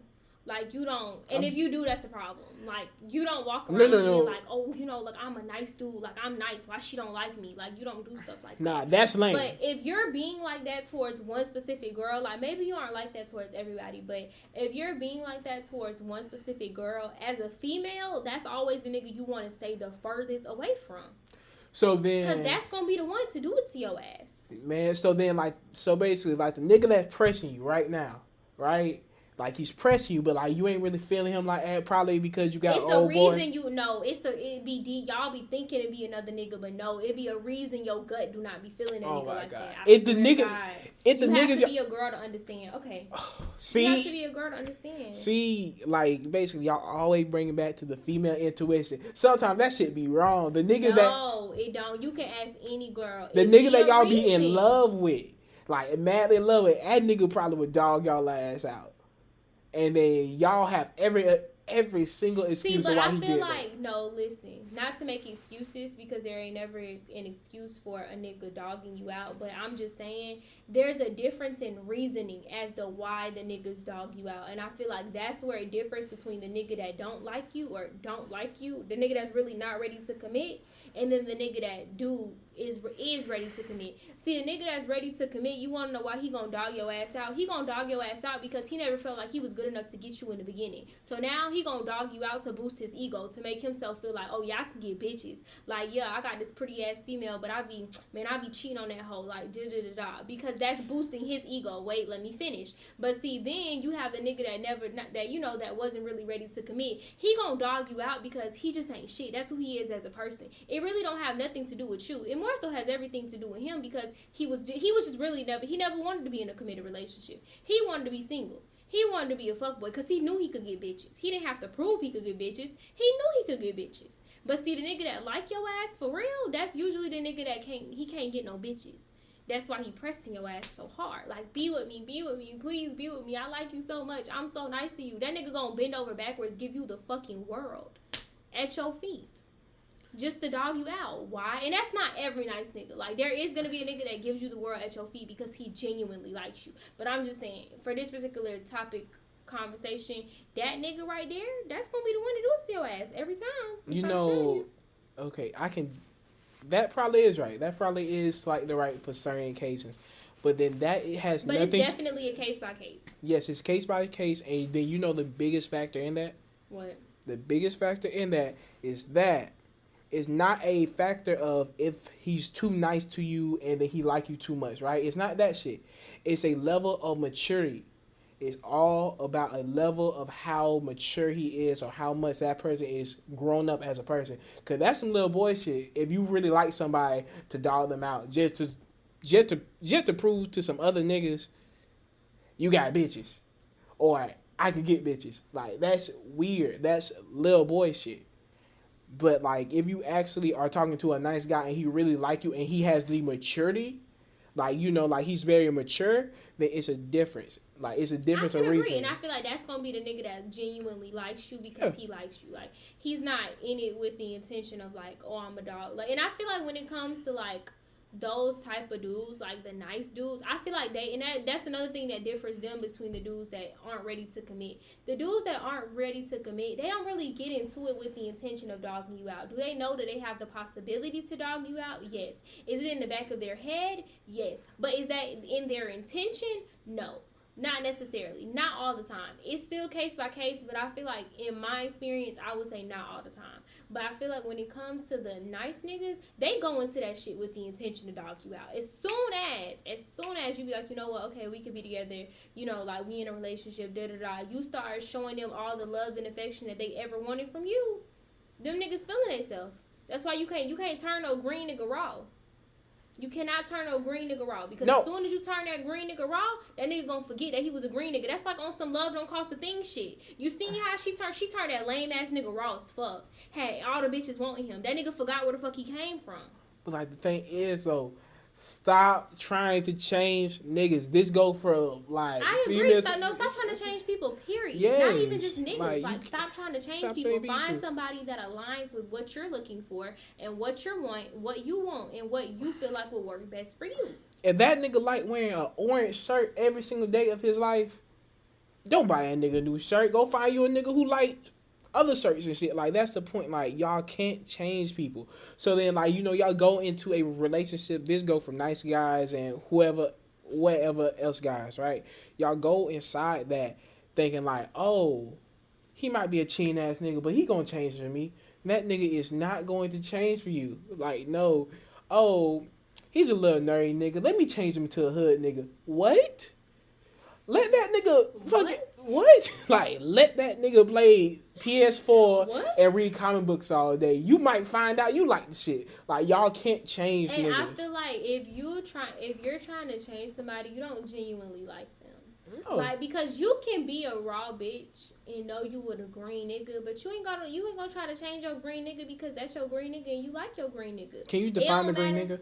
Like, you don't, and if you do, that's a problem. Like, you don't walk around being like, oh, like, I'm a nice dude. Like, I'm nice. Why she don't like me? Like, you don't do stuff like that. Nah, that's lame. But if you're being like that towards one specific girl, like, maybe you aren't like that towards everybody, but if you're being like that towards one specific girl, as a female, that's always the nigga you want to stay the furthest away from. So then, because that's gonna be the one to do it to your ass. Man, so basically, like, the nigga that's pressing you right now, right? Like, he's pressing you, but like you ain't really feeling him like that, probably because you got it's old boy. It's a reason it be deep. Y'all be thinking it be another nigga, but no, it be a reason your gut do not be feeling that nigga like that. If the niggas, have to be a girl to understand. Okay, see, you have to be a girl to understand. See, like, basically, y'all always bring it back to the female intuition. Sometimes that shit be wrong. The nigga it don't. You can ask any girl. The nigga that y'all be in love with, like madly in love with, that nigga probably would dog y'all ass out. And then y'all have every single excuse of why he did that. See, but I feel like, no, listen, not to make excuses, because there ain't never an excuse for a nigga dogging you out, but I'm just saying there's a difference in reasoning as to why the niggas dog you out. And I feel like that's where it differs between the nigga that don't like you or don't like you, the nigga that's really not ready to commit, and then the nigga that is ready to commit. See, the nigga that's ready to commit, you want to know why he gonna dog your ass out? He gonna dog your ass out because he never felt like he was good enough to get you in the beginning. So now he gonna dog you out to boost his ego, to make himself feel like, oh yeah, I can get bitches. Like, yeah, I got this pretty ass female, but I be cheating on that hoe, like da da da da, because that's boosting his ego. Wait, let me finish. But see, then you have the nigga that that wasn't really ready to commit. He gonna dog you out because he just ain't shit. That's who he is as a person. It really don't have nothing to do with you. It more so has everything to do with him, because he was just really never wanted to be in a committed relationship. He wanted to be single. He wanted to be a fuckboy because he knew he could get bitches. He didn't have to prove he could get bitches. He knew he could get bitches. But see, the nigga that like your ass for real, that's usually the nigga that can't get no bitches. That's why he pressing your ass so hard. Like, be with me, please be with me. I like you so much. I'm so nice to you. That nigga gonna bend over backwards, give you the fucking world at your feet, just to dog you out. Why? And that's not every nice nigga. Like, there is gonna be a nigga that gives you the world at your feet because he genuinely likes you. But I'm just saying, for this particular topic conversation, that nigga right there, that's gonna be the one to do it to your ass every time. Okay, that probably is right. That probably is like the right for certain occasions. But then it has nothing. But it's definitely a case by case. Yes, it's case by case. And then the biggest factor in that? What? The biggest factor in that is not a factor of if he's too nice to you and then he like you too much, right? It's not that shit. It's a level of maturity. It's all about a level of how mature he is or how much that person is grown up as a person. Because that's some little boy shit. If you really like somebody, to dog them out just to prove to some other niggas you got bitches, or I can get bitches. Like, that's weird. That's little boy shit. But like, if you actually are talking to a nice guy and he really like you and he has the maturity, like, like he's very mature, then it's a difference. Like, it's a difference of reason. And I feel like that's gonna be the nigga that genuinely likes you because he likes you. Like, he's not in it with the intention of like, oh, I'm a dog. Like, and I feel like when it comes to like those type of dudes, like the nice dudes, I feel like that's another thing that differs them between the dudes that aren't ready to commit. The dudes that aren't ready to commit, they don't really get into it with the intention of dogging you out. Do they know that they have the possibility to dog you out? Yes. Is it in the back of their head? Yes. But is that in their intention? No. Not necessarily. Not all the time. It's still case by case, but I feel like in my experience, I would say not all the time. But I feel like when it comes to the nice niggas, they go into that shit with the intention to dog you out. As soon as you be like, you know what, okay, we could be together, like we in a relationship, da da da, you start showing them all the love and affection that they ever wanted from you, them niggas feeling themselves. That's why you can't turn no green nigga raw. You cannot turn no green nigga raw, because as soon as you turn that green nigga raw, that nigga gonna forget that he was a green nigga. That's like on some love don't cost a thing shit. You seen how she turned that lame ass nigga raw as fuck. Hey, all the bitches wanting him. That nigga forgot where the fuck he came from. But like, the thing is though, stop trying to change niggas. This go for like, I agree. Stop trying to change people, period. Yes, not even just niggas. Like stop trying to change people. Find somebody that aligns with what you're looking for and what you want, and what you feel like will work best for you. If that nigga like wearing an orange shirt every single day of his life, don't buy that nigga a new shirt. Go find you a nigga who like other shirts and shit. Like, that's the point. Like, y'all can't change people. So then, like, y'all go into a relationship. This go from nice guys and whatever else guys, right? Y'all go inside that thinking like, oh, he might be a cheating ass nigga, but he gonna change for me. That nigga is not going to change for you. Like, no. Oh, he's a little nerdy nigga. Let me change him to a hood nigga. What? Let that nigga fucking what? Like, let that nigga play PS4 and read comic books all day. You might find out you like the shit. Like, y'all can't change niggas. And I feel like if you're trying to change somebody, you don't genuinely like them. No. Like, because you can be a raw bitch and know you with a green nigga, but you ain't gonna try to change your green nigga because that's your green nigga and you like your green nigga. Can you define the green nigga?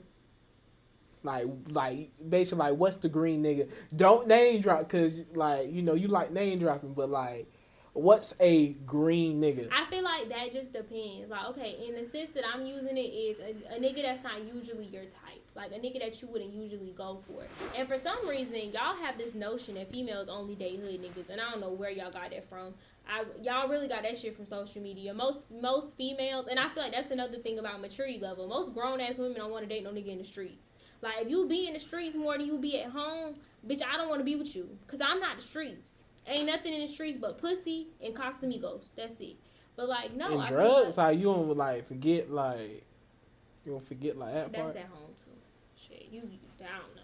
Like basically, like, what's the green nigga? Don't name drop, cause like, you like name dropping, but like, what's a green nigga? I feel like that just depends. Like, okay, in the sense that I'm using it is a nigga that's not usually your type, like a nigga that you wouldn't usually go for. And for some reason, y'all have this notion that females only date hood niggas, and I don't know where y'all got that from. Y'all really got that shit from social media. Most females, and I feel like that's another thing about maturity level. Most grown ass women don't want to date no nigga in the streets. Like, if you be in the streets more than you be at home, bitch, I don't want to be with you. Because I'm not the streets. Ain't nothing in the streets but pussy and Casamigos. That's it. But like, no, And I feel drugs, like like you don't like forget like you don't forget like that that's part. at home too. Shit, I don't know.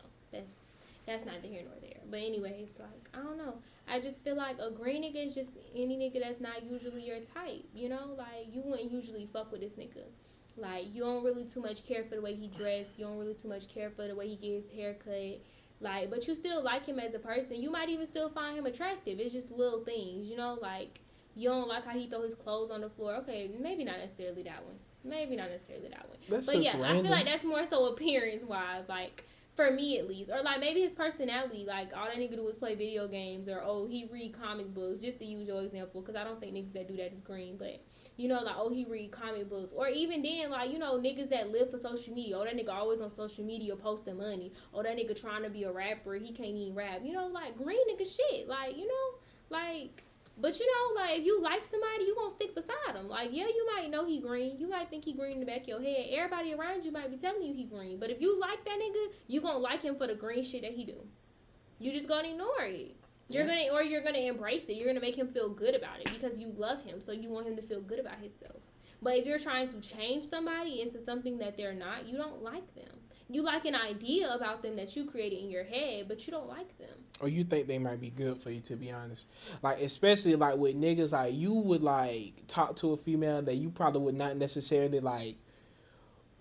That's neither here nor there. But anyways, like I don't know. I just feel like a green nigga is just any nigga that's not usually your type. You know, like you wouldn't usually fuck with this nigga. Like you don't really too much care for the way he dressed. You don't really too much care for the way he gets his haircut. Like, but you still like him as a person. You might even still find him attractive. It's just little things, you know, like you don't like how he throw his clothes on the floor. Okay, maybe not necessarily that one. Maybe not necessarily that one. That's But just yeah, I feel random. like that's more so appearance wise, like for me at least. Or like maybe his personality, like all that nigga do is play video games or oh he read comic books, just to use your example, because I don't think niggas that do that is green, but you know, like oh he read comic books. Or even then, like, you know, niggas that live for social media. Oh that nigga always on social media posting money. Oh that nigga trying to be a rapper, he can't even rap. You know, like green nigga shit. Like, you know, like but you know, like if you like somebody, you gonna stick beside them. Like, yeah, you might know he green. You might think he green in the back of your head. Everybody around you might be telling you he green. But if you like that nigga, you gonna like him for the green shit that he do. You just gonna ignore it. You're gonna embrace it. You're gonna make him feel good about it because you love him, so you want him to feel good about himself. But if you're trying to change somebody into something that they're not, you don't like them. You like an idea about them that you created in your head, but you don't like them. Or you think they might be good for you, to be honest. Like especially like with niggas, like you would like talk to a female that you probably would not necessarily like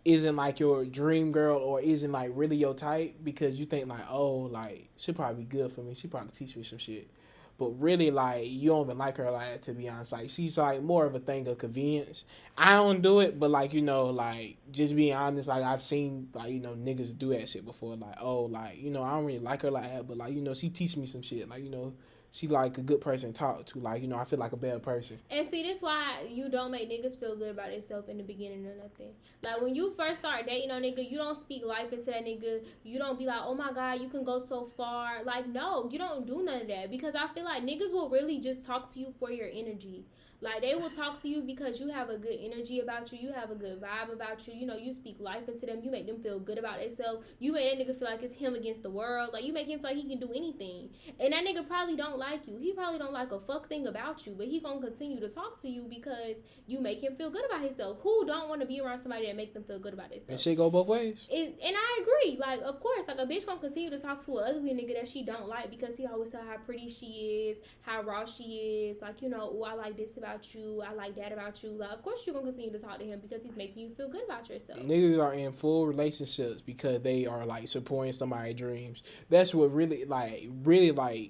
isn't like your dream girl or isn't like really your type because you think like, oh, like she'll probably be good for me. She probably teach me some shit. But really, like you don't even like her like that, to be honest. Like she's like more of a thing of convenience. I don't do it, but like you know, like just being honest, like I've seen like you know niggas do that shit before. Like oh, like you know I don't really like her like that, but like you know she teach me some shit. Like you know she like a good person to talk to. Like you know I feel like a bad person. And see, this why you don't make niggas feel good about themselves in the beginning or nothing. Like when you first start dating a nigga, you don't speak life into that nigga. You don't be like, oh my god, you can go so far. Like no, you don't do none of that because I feel like niggas will really just talk to you for your energy. Like they will talk to you because you have a good energy about you. You have a good vibe about you. You know, you speak life into them. You make them feel good about themselves. You make that nigga feel like it's him against the world. Like you make him feel like he can do anything. And that nigga probably don't like you. He probably don't like a fuck thing about you. But he gonna continue to talk to you because you make him feel good about himself. Who don't want to be around somebody that make them feel good about themselves? And shit go both ways. And I agree. Like, of course, like a bitch gonna continue to talk to an ugly nigga that she don't like because he always tell how pretty she is, how raw she is. Like, you know, oh, I like this about you. I like that about you. Like, of course, you're gonna continue to talk to him because he's making you feel good about yourself. Niggas are in full relationships because they are like supporting somebody's dreams. That's what really like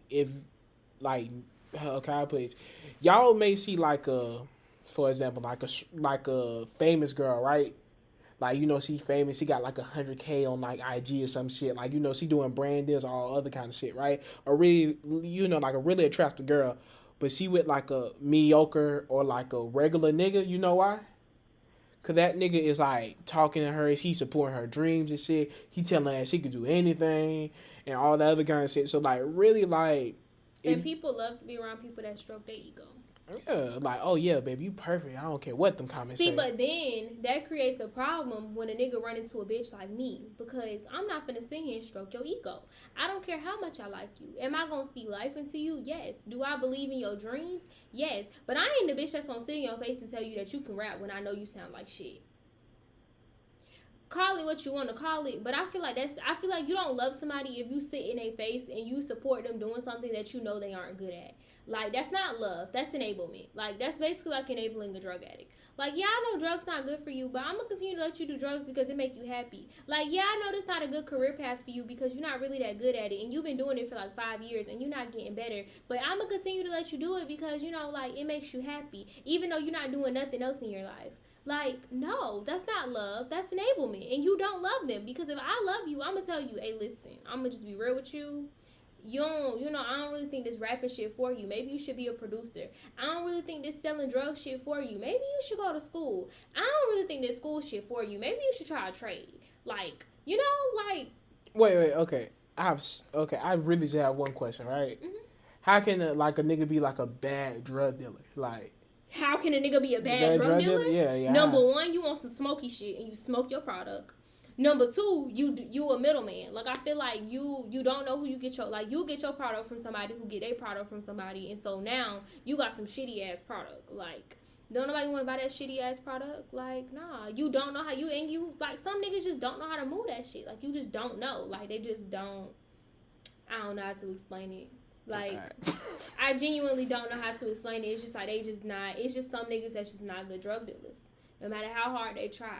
if like okay I put it, y'all may see like a for example like a famous girl, right? Like you know she famous, she got like 100K on like IG or some shit. Like you know she doing brand deals, all other kind of shit, right? Or really you know like a really attractive girl, but she with like a mediocre or like a regular nigga. You know why? Cause that nigga is like talking to her, he supporting her dreams and shit. He telling her she could do anything and all that other kind of shit. So like really like, And people love to be around people that stroke their ego. yeah, like oh yeah, baby, you perfect. I don't care what them comments See, say. but then that creates a problem when a nigga run into a bitch like me because I'm not gonna sit here and stroke your ego. I don't care how much I like you. Am I gonna speak life into you? Yes. Do I believe in your dreams? Yes. But I ain't the bitch that's gonna sit in your face and tell you that you can rap when I know you sound like shit. Call it what you want to call it, but I feel like you don't love somebody if you sit in their face and you support them doing something that you know they aren't good at. Like that's not love, that's enablement. Like that's basically like enabling a drug addict. Like yeah, I know drugs not good for you, but I'm gonna continue to let you do drugs because it make you happy. Like yeah, I know this not a good career path for you because you're not really that good at it and you've been doing it for like 5 years and you're not getting better, but I'm gonna continue to let you do it because you know like it makes you happy even though you're not doing nothing else in your life. Like, no, that's not love. That's enablement. And you don't love them. Because if I love you, I'm going to tell you, hey, listen, I'm going to just be real with you. I don't really think this rapping shit for you. Maybe you should be a producer. I don't really think this selling drugs shit for you. Maybe you should go to school. I don't really think this school shit for you. Maybe you should try a trade. Like, you know, like. Wait, okay. I really just have one question, right? Mm-hmm. How can a nigga be like a bad drug dealer? Like. How can a nigga be a bad drug dealer? Yeah. Number one, you want some smoky shit and you smoke your product. Number two, you a middleman. Like I feel like you don't know who you get your like you get your product from somebody who get their product from somebody, and so now you got some shitty ass product. Like don't nobody want to buy that shitty ass product. Like nah, you don't know how you like some niggas just don't know how to move that shit. Like you just don't know. Like they just don't. I don't know how to explain it. Like I genuinely don't know how to explain it. It's just like they just not. It's just some niggas that's just not good drug dealers. No matter how hard they try.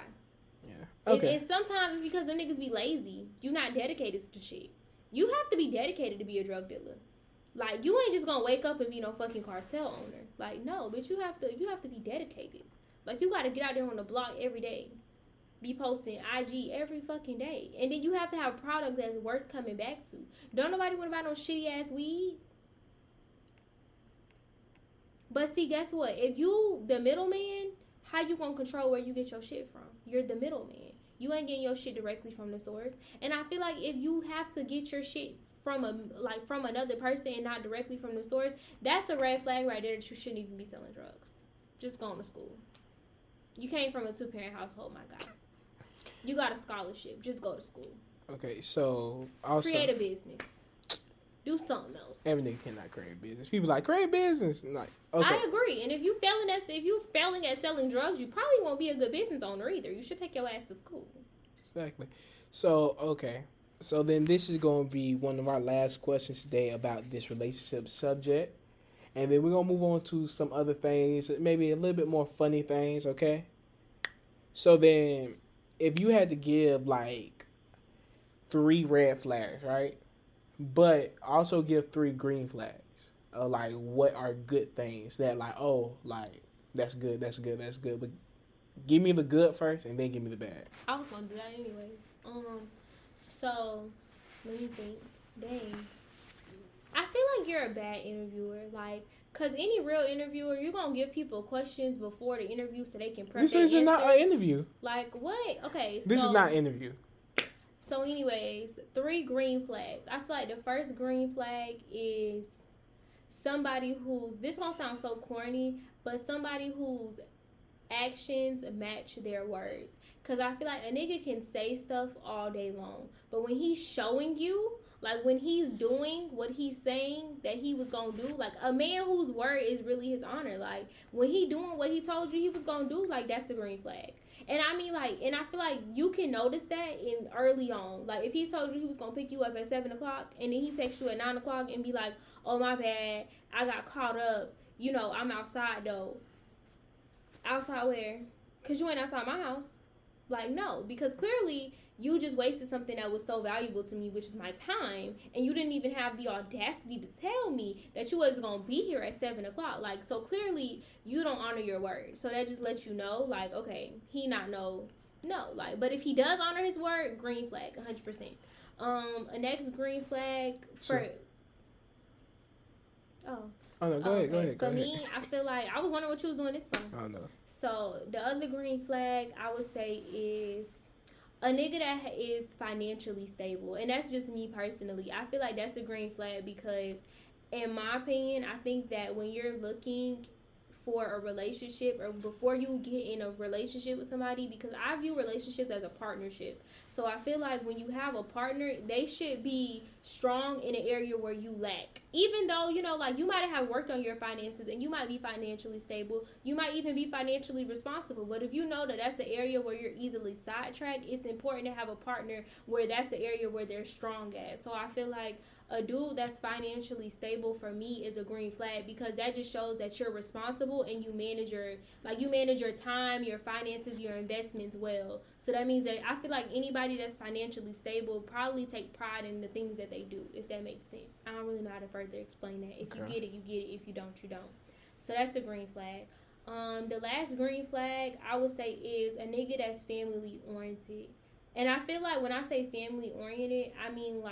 Yeah. Okay. And sometimes it's because them niggas be lazy. You not dedicated to the shit. You have to be dedicated to be a drug dealer. Like you ain't just gonna wake up and be no fucking cartel owner. Like no, but you have to be dedicated. Like you gotta get out there on the block every day. Be posting IG every fucking day. And then you have to have a product that's worth coming back to. Don't nobody want to buy no shitty ass weed. But see, guess what? If you the middleman, how you gonna control where you get your shit from? You're the middleman. You ain't getting your shit directly from the source. And I feel like if you have to get your shit from another person and not directly from the source, that's a red flag right there that you shouldn't even be selling drugs. Just going to school. You came from a 2-parent household, my guy. You got a scholarship. Just go to school. Okay, so also create a business. Do something else. Every nigga cannot create a business. People like create business. Like okay. I agree. And if you failing at selling drugs, you probably won't be a good business owner either. You should take your ass to school. Exactly. So okay. So then this is going to be one of our last questions today about this relationship subject, and then we're gonna move on to some other things, maybe a little bit more funny things. Okay. So then, if you had to give like 3 red flags, right? But also give 3 green flags. Like what are good things that like like that's good. But give me the good first, and then give me the bad. I was gonna do that anyways. So let me think. Dang, I feel like you're a bad interviewer. Like, cause any real interviewer, you're gonna give people questions before the interview so they can prep. This is not an interview. Like what? Okay, this is not an interview. So anyways, 3 green flags. I feel like the first green flag is somebody who's, this gonna sound so corny, but somebody whose actions match their words. Because I feel like a nigga can say stuff all day long, but when he's showing you, like when he's doing what he's saying that he was gonna do, like a man whose word is really his honor, like when he doing what he told you he was gonna do, like that's a green flag. And I mean, like, and I feel like you can notice that in early on. Like, if he told you he was going to pick you up at 7 o'clock and then he texts you at 9 o'clock and be like, oh, my bad, I got caught up. You know, I'm outside, though. Outside where? Because you ain't outside my house. Like, no, because clearly you just wasted something that was so valuable to me, which is my time, and you didn't even have the audacity to tell me that you wasn't going to be here at 7 o'clock. Like, so clearly you don't honor your word. So that just lets you know, like, okay, he not no, like, but if he does honor his word, green flag, 100%. A next green flag for... Sure. Oh, no, go ahead. For me, I feel like, I was wondering what you was doing this for. Oh, no. So, the other green flag, I would say, is a nigga that is financially stable. And that's just me personally. I feel like that's a green flag because, in my opinion, I think that when you're looking for a relationship or before you get in a relationship with somebody, because I view relationships as a partnership. So I feel like when you have a partner, they should be strong in an area where you lack. Even though, you know, like you might have worked on your finances and you might be financially stable. You might even be financially responsible. But if you know that that's the area where you're easily sidetracked, it's important to have a partner where that's the area where they're strong at. So I feel like a dude that's financially stable for me is a green flag because that just shows that you're responsible and you manage your time, your finances, your investments well. So that means that I feel like anybody that's financially stable probably take pride in the things that they do, if that makes sense. I don't really know how to further explain that. If you get it, you get it. If you don't, you don't. So that's a green flag. The last green flag I would say is a nigga that's family oriented. And I feel like when I say family oriented, I mean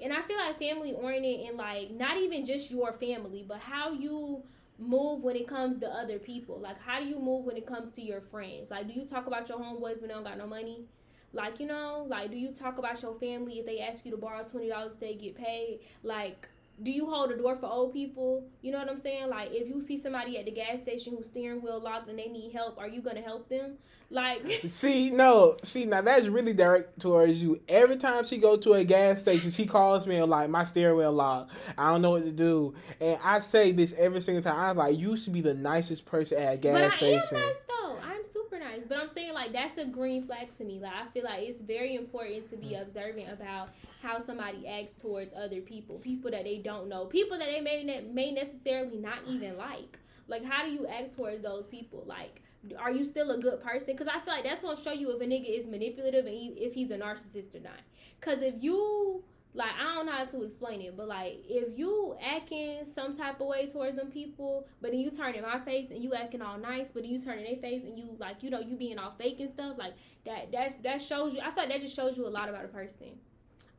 and I feel like family oriented in like not even just your family, but how you move when it comes to other people. Like how do you move when it comes to your friends? Like do you talk about your homeboys when they don't got no money? Like, you know, like do you talk about your family if they ask you to borrow $20 they get paid? Like do you hold the door for old people? You know what I'm saying? Like, if you see somebody at the gas station whose steering wheel locked and they need help, are you gonna help them? Like, See, no, see, now that's really direct towards you. Every time she go to a gas station, she calls me and like, my steering wheel locked. I don't know what to do. And I say this every single time. I'm like, you should be the nicest person at a but I gas am station. nice though. I'm super nice. But I'm saying, like, that's a green flag to me. Like, I feel like it's very important to be observant about how somebody acts towards other people, people that they don't know, people that they may necessarily not even like. Like, how do you act towards those people? Like, are you still a good person? Because I feel like that's gonna show you if a nigga is manipulative and if he's a narcissist or not. Because if you, like, I don't know how to explain it, but like, if you acting some type of way towards some people, but then you turn in my face and you acting all nice, but then you turn in their face and you, like, you know, you being all fake and stuff, like, that shows you, I feel like that just shows you a lot about a person.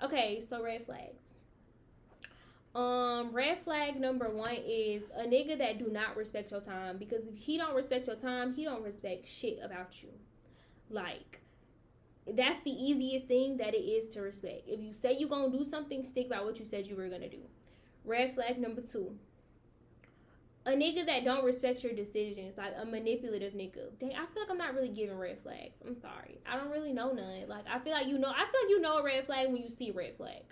Okay, so red flags. Red flag number 1 is a nigga that do not respect your time, because if he don't respect your time, he don't respect shit about you. Like, that's the easiest thing that it is to respect. If you say you gonna do something, stick by what you said you were gonna do. Red flag number 2, a nigga that don't respect your decisions, like a manipulative nigga. Dang, I feel like I'm not really giving red flags. I'm sorry, I don't really know none. Like, I feel like you know a red flag when you see a red flag.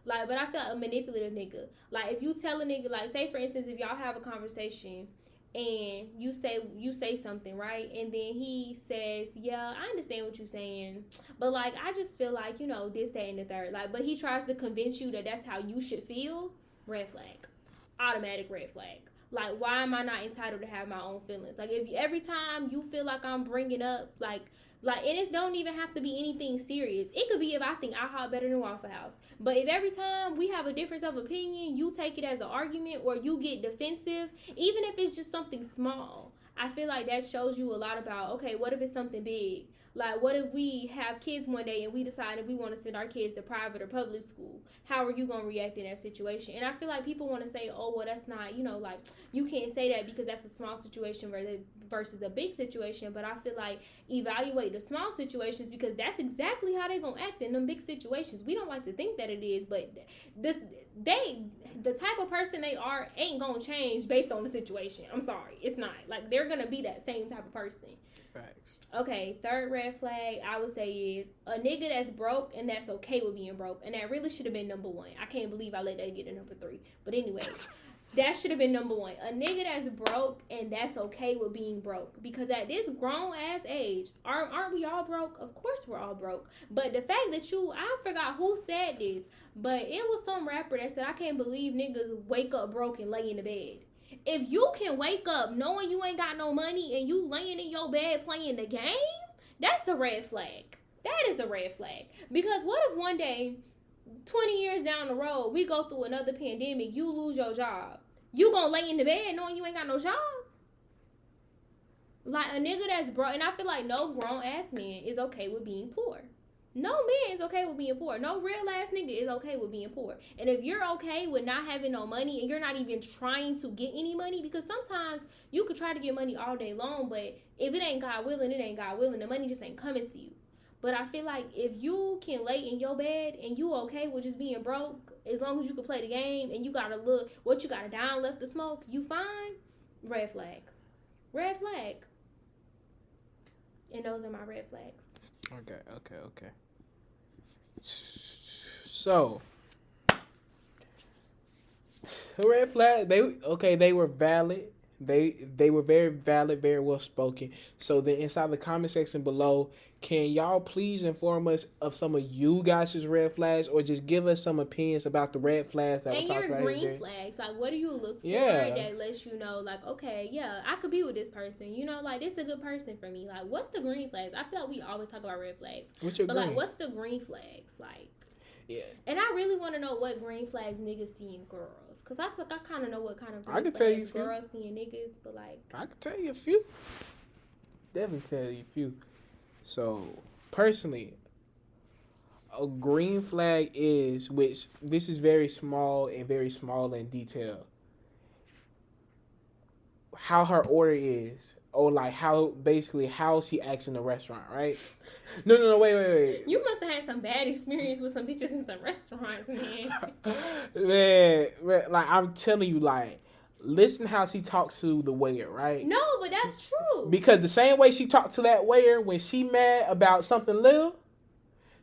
Like, but I feel like a manipulative nigga. Like, if you tell a nigga, like, say for instance, if y'all have a conversation and you say something, right, and then he says, yeah, I understand what you're saying, but like, I just feel like, you know, this, that, and the third. Like, but he tries to convince you that that's how you should feel. Red flag. Automatic red flag. Like, why am I not entitled to have my own feelings? Like, if every time you feel like I'm bringing up, like, and it don't even have to be anything serious. It could be if I think IHOP better than Waffle House. But if every time we have a difference of opinion, you take it as an argument or you get defensive, even if it's just something small, I feel like that shows you a lot about, okay, what if it's something big? Like, what if we have kids one day and we decide if we want to send our kids to private or public school? How are you going to react in that situation? And I feel like people want to say, oh, well, that's not, you know, like, you can't say that because that's a small situation versus a big situation. But I feel like evaluate the small situations, because that's exactly how they're going to act in them big situations. We don't like to think that it is, but the type of person they are ain't going to change based on the situation. I'm sorry. It's not. Like, they're going to be that same type of person. Facts. Okay, third red flag I would say is a nigga that's broke and that's okay with being broke. And that really should have been number 1. I can't believe I let that get to number 3. But anyway, that should have been number 1. A nigga that's broke and that's okay with being broke. Because at this grown ass age, aren't we all broke? Of course we're all broke. But the fact that I forgot who said this, but it was some rapper that said, I can't believe niggas wake up broke and lay in the bed. If you can wake up knowing you ain't got no money and you laying in your bed playing the game, that's a red flag. That is a red flag. Because what if one day, 20 years down the road, we go through another pandemic, you lose your job? You gonna lay in the bed knowing you ain't got no job? Like, a nigga that's broke, and I feel like no grown ass man is okay with being poor. No man is okay with being poor. No real ass nigga is okay with being poor. And if you're okay with not having no money and you're not even trying to get any money, because sometimes you could try to get money all day long, but if it ain't God willing, it ain't God willing. The money just ain't coming to you. But I feel like if you can lay in your bed and you okay with just being broke, as long as you can play the game and you got a look, what you got a down left to smoke, you fine. Red flag. Red flag. And those are my red flags. Okay. So, red flag. They were valid. They were very valid, very well spoken. So then, inside the comment section below, can y'all please inform us of some of you guys' red flags, or just give us some opinions about the red flags that and we're talking about your here green flags? Like, what do you look for Yeah. that lets you know, like, okay, yeah, I could be with this person. You know, like, this is a good person for me. Like, what's the green flags? I feel like we always talk about red flags, What's your but green? like, what's the green flags? Like, Yeah. and I really want to know what green flags niggas see in girls, because I feel like I kind of know what kind of green I can flags tell you a few. girls see in niggas, but like, I can tell you a few. Definitely tell you a few. So, personally, a green flag is, which this is very small in detail. how her order is, or like how basically how she acts in the restaurant, right? No, wait. You must have had some bad experience with some bitches in some restaurants, man. Man, like I'm telling you, like listen how she talks to the waiter, right? No, but that's true. Because the same way she talked to that waiter when she mad about something little,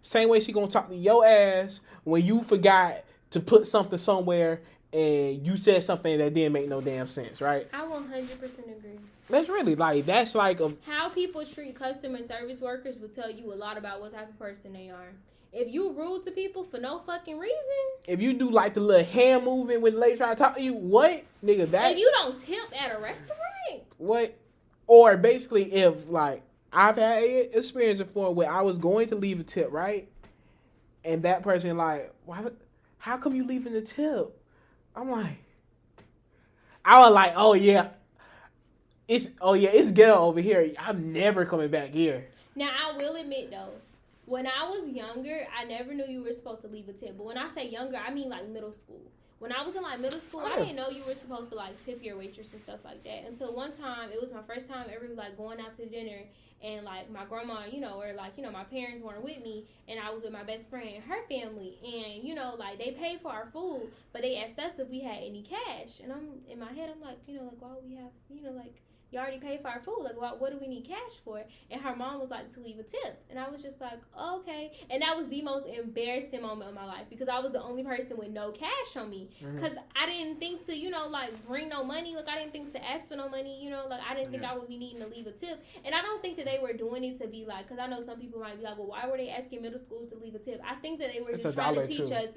same way she gonna talk to your ass when you forgot to put something somewhere and you said something that didn't make no damn sense, right? I 100% agree. That's really like that's like a How people treat customer service workers will tell you a lot about what type of person they are. If you rude to people for no fucking reason, if you do like the little hand movement when the lady trying to talk to you, what nigga that? if you don't tip at a restaurant, what? Or basically, if like I've had a experience before where I was going to leave a tip, right, and that person like, why? How come you leaving the tip? I'm like, I was like, it's ghetto over here. I'm never coming back here. now I will admit though, when I was younger, I never knew you were supposed to leave a tip. But when I say younger, I mean like middle school. When I was in like middle school, I didn't know you were supposed to like tip your waitress and stuff like that. Until one time, it was my first time ever like going out to dinner, and like my grandma, or like my parents weren't with me, and I was with my best friend and her family, and like they paid for our food, but they asked us if we had any cash, and I'm in my head, I'm like, like why would we have, like you already paid for our food. Like, what do we need cash for? And her mom was like, to leave a tip. And I was just like, oh, okay. And that was the most embarrassing moment of my life because I was the only person with no cash on me. Because I didn't think to, like, bring no money. Like, I didn't think to ask for no money. Like, I didn't think I would be needing to leave a tip. And I don't think that they were doing it to be like, because I know some people might be like, well, why were they asking middle schools to leave a tip? I think that they were just trying to teach us,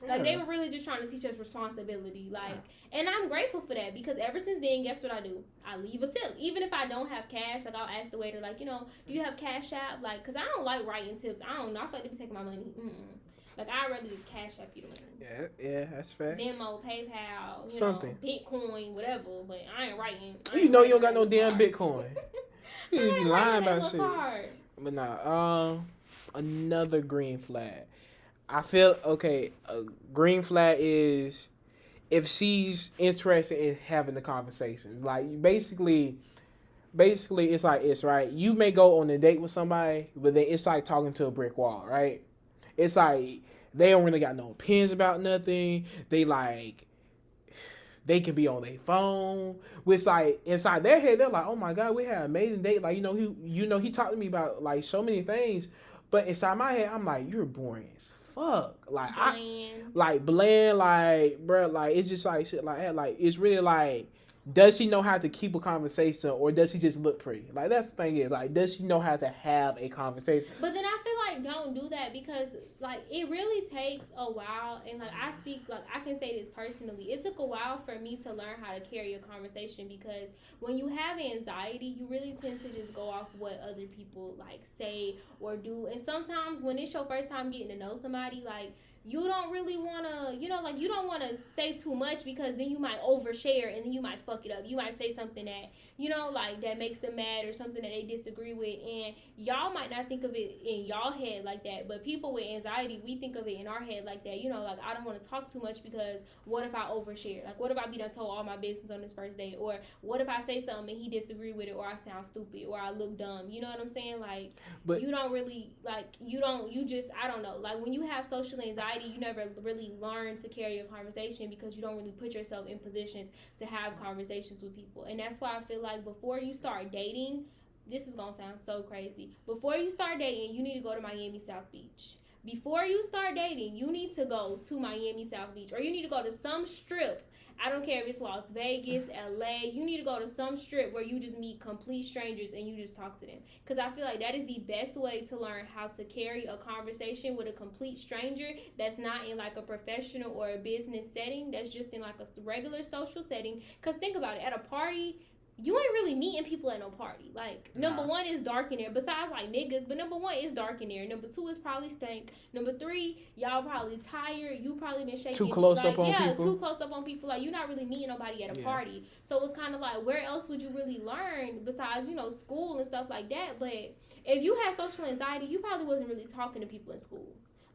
like, they were really just trying to teach us responsibility. Like, and I'm grateful for that because ever since then, guess what I do? I leave a tip. Even if I don't have cash, like I'll ask the waiter, like, do you have cash app? Like, because I don't like writing tips. I don't know. I feel like they be taking my money. Like, I'd rather just cash app you the money. Yeah, that's fact. Venmo, PayPal, something. Bitcoin, whatever. But I ain't writing. You don't got no damn Bitcoin. You be lying about shit. Card. But nah, another green flag. I feel, okay, a green flag is if she's interested in having the conversation. Like, basically it's like it's right. You may go on a date with somebody, but then it's like talking to a brick wall, right? It's like they don't really got no opinions about nothing. They can be on their phone. Which like inside their head, they're like, oh my god, we had an amazing date. Like, he talked to me about like so many things. But inside my head, I'm like, you're boring as fuck. Like bland, like bro, like it's just like shit like that. Like it's really like, does she know how to keep a conversation or does she just look pretty? Like that's the thing is like, does she know how to have a conversation? But then I feel like don't do that because like it really takes a while, and like I speak, like I can say this personally, it took a while for me to learn how to carry a conversation because when you have anxiety, you really tend to just go off what other people like say or do, and sometimes when it's your first time getting to know somebody, like you don't really want to, like you don't want to say too much because then you might overshare and then you might fuck it up. You might say something that, like that makes them mad or something that they disagree with. And y'all might not think of it in y'all head like that. But people with anxiety, we think of it in our head like that. Like I don't want to talk too much because what if I overshare? Like what if I be done told all my business on this first date? Or what if I say something and he disagree with it or I sound stupid or I look dumb? You know what I'm saying? Like, but you don't really, like, you just, I don't know. Like when you have social anxiety, you never really learn to carry a conversation because you don't really put yourself in positions to have conversations with people. And that's why I feel like before you start dating, this is gonna sound so crazy, before you start dating, you need to go to Miami South Beach. Before you start dating, you need to go to Miami South Beach, or you need to go to some strip. I don't care if it's Las Vegas, LA. You need to go to some strip where you just meet complete strangers and you just talk to them. Because I feel like that is the best way to learn how to carry a conversation with a complete stranger that's not in like a professional or a business setting. That's just in like a regular social setting. Because think about it, at a party, you ain't really meeting people at no party. Like, number one is dark in there. Besides, like, niggas. But number one is dark in there. Number two is probably stank. Number three, y'all probably tired. You probably been shaking. Too close up on people. Yeah, too close up on people. Like, you're not really meeting nobody at a party. So it's kind of like, where else would you really learn besides, school and stuff like that? But if you had social anxiety, you probably wasn't really talking to people in school.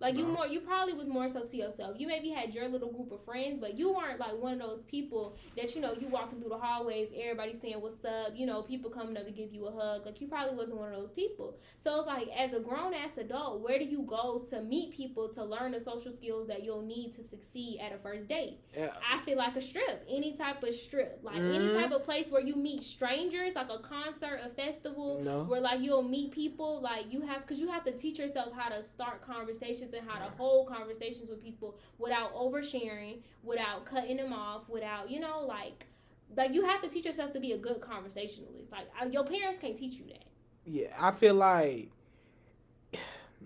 Like you probably was more so to yourself. You maybe had your little group of friends, but you weren't like one of those people that you walking through the hallways, everybody saying what's up, people coming up to give you a hug. Like you probably wasn't one of those people. So it's like as a grown ass adult, where do you go to meet people to learn the social skills that you'll need to succeed at a first date? Yeah. I feel like a strip, any type of strip, like any type of place where you meet strangers, like a concert, a festival, where like you'll meet people, like because you have to teach yourself how to start conversations and how to hold conversations with people without oversharing, without cutting them off, without like you have to teach yourself to be a good conversationalist. Like your parents can't teach you that. Yeah, I feel like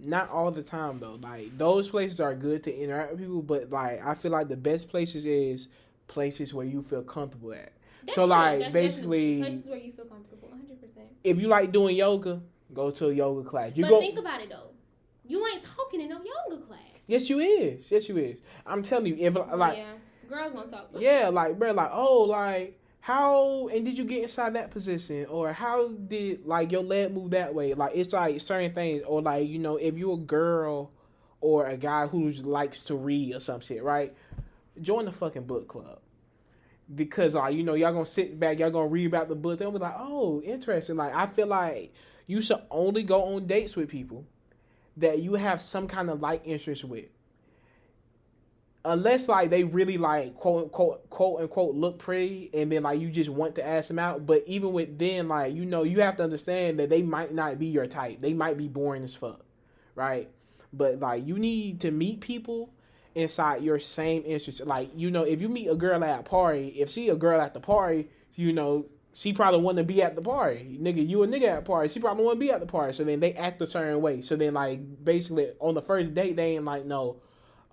not all the time though. Like those places are good to interact with people, but like I feel like the best places is places where you feel comfortable at. That's so true. like That's basically places where you feel comfortable, 100%. If you like doing yoga, go to a yoga class. Think about it though. You ain't talking in no yoga class. Yes, you is. Yes, you is. I'm telling you, if like girls gonna talk. Yeah, like bro, like oh, like how and did you get inside that position, or how did like your leg move that way? Like it's like certain things, or like if you're a girl or a guy who likes to read or some shit, right? Join the fucking book club. Because like y'all gonna sit back, y'all gonna read about the book. They'll be like, oh, interesting. Like I feel like you should only go on dates with people that you have some kind of like interest with, unless like they really like quote unquote look pretty, and then like you just want to ask them out. But even with them, like you have to understand that they might not be your type. They might be boring as fuck, right? But like you need to meet people inside your same interest. Like, if you meet a girl at a party, if she a girl at the party, she probably want to be at the party. Nigga, you a nigga at the party, she probably want to be at the party. So then they act a certain way. So then like basically on the first date, they ain't like, no,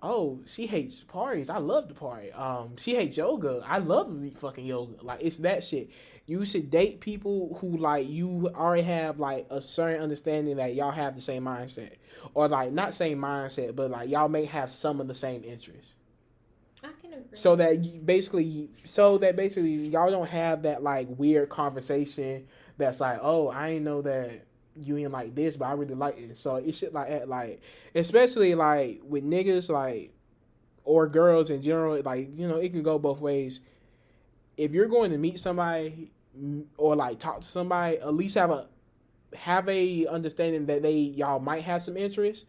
oh, she hates parties, I love the party. She hates yoga, I love fucking yoga. Like it's that shit. You should date people who like you already have like a certain understanding that y'all have the same mindset, or like not same mindset, but like y'all may have some of the same interests. I can agree. So that basically y'all don't have that like weird conversation that's like, oh, I ain't know that you ain't like this, but I really like it. So it's shit like that, like especially like with niggas, like or girls in general, like it can go both ways. If you're going to meet somebody or like talk to somebody, at least have a understanding that y'all might have some interest,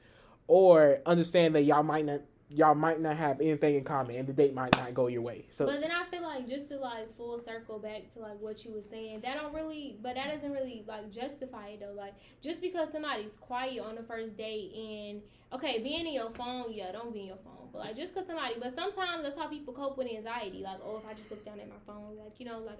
or understand that y'all might not have anything in common, and the date might not go your way. So, but then I feel like just to like full circle back to like what you were saying, that doesn't really like justify it though. Like just because somebody's quiet on the first date, and okay, being in your phone, yeah, don't be in your phone. But like just because but sometimes that's how people cope with anxiety. Like, oh, if I just look down at my phone, like like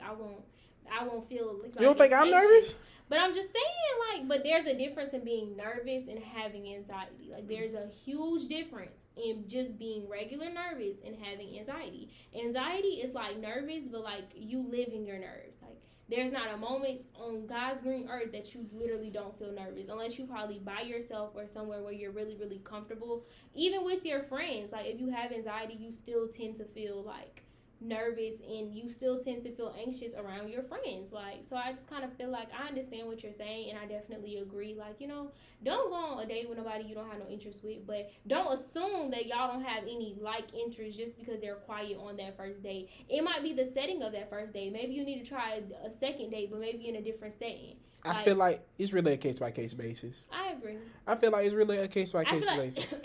I won't feel like you don't think I'm nervous? But I'm just saying, like, but there's a difference in being nervous and having anxiety. Like, there's a huge difference in just being regular nervous and having anxiety. Anxiety is like nervous, but like you live in your nerves. Like, there's not a moment on God's green earth that you literally don't feel nervous, unless you probably by yourself or somewhere where you're really, really comfortable. Even with your friends, like if you have anxiety, you still tend to feel like nervous, and you still tend to feel anxious around your friends. Like, so I just kind of feel like I understand what you're saying, and I definitely agree. Like, don't go on a date with nobody you don't have no interest with, but don't assume that y'all don't have any like interest just because they're quiet on that first date. It might be the setting of that first date. Maybe you need to try a second date, but maybe in a different setting. I feel like it's really a case by case basis. I agree. I feel like it's really a case by case basis.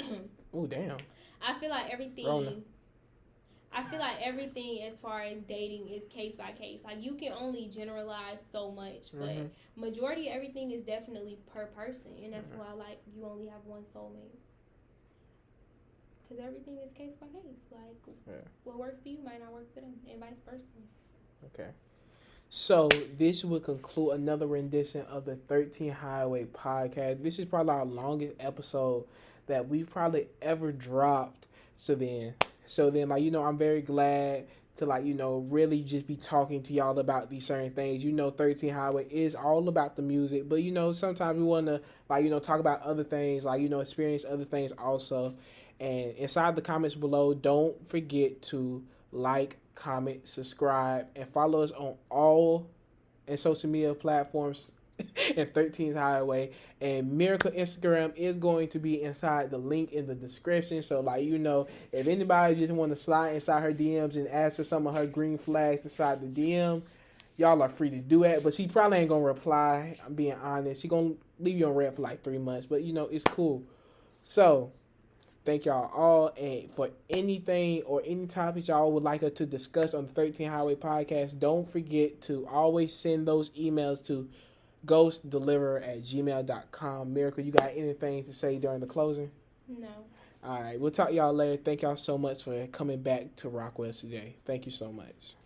Oh damn. I feel like everything. Rona. I feel like everything as far as dating is case by case. Like you can only generalize so much, but majority of everything is definitely per person, and that's why like you only have one soulmate. Because everything is case by case. Like what worked for you might not work for them, and vice versa. Okay. So this will conclude another rendition of the 13 Hideaway podcast. This is probably our longest episode that we've probably ever dropped. So then, like, I'm very glad to, like, really just be talking to y'all about these certain things. 13 Highway is all about the music, but, sometimes we want to, like, talk about other things, like, experience other things also. And inside the comments below, don't forget to like, comment, subscribe, and follow us on all and social media platforms and 13th Highway. And Miracle Instagram is going to be inside the link in the description. So, like, if anybody just want to slide inside her DMs and ask her some of her green flags inside the DM, y'all are free to do it. But she probably ain't going to reply. I'm being honest. She going to leave you on red for like 3 months. But, it's cool. So, thank y'all all. And for anything or any topics y'all would like us to discuss on the 13 Highway podcast, don't forget to always send those emails to ghostdeliverer@gmail.com. Miracle, you got anything to say during the closing? No. All right. We'll talk to y'all later. Thank y'all so much for coming back to Rockwell today. Thank you so much.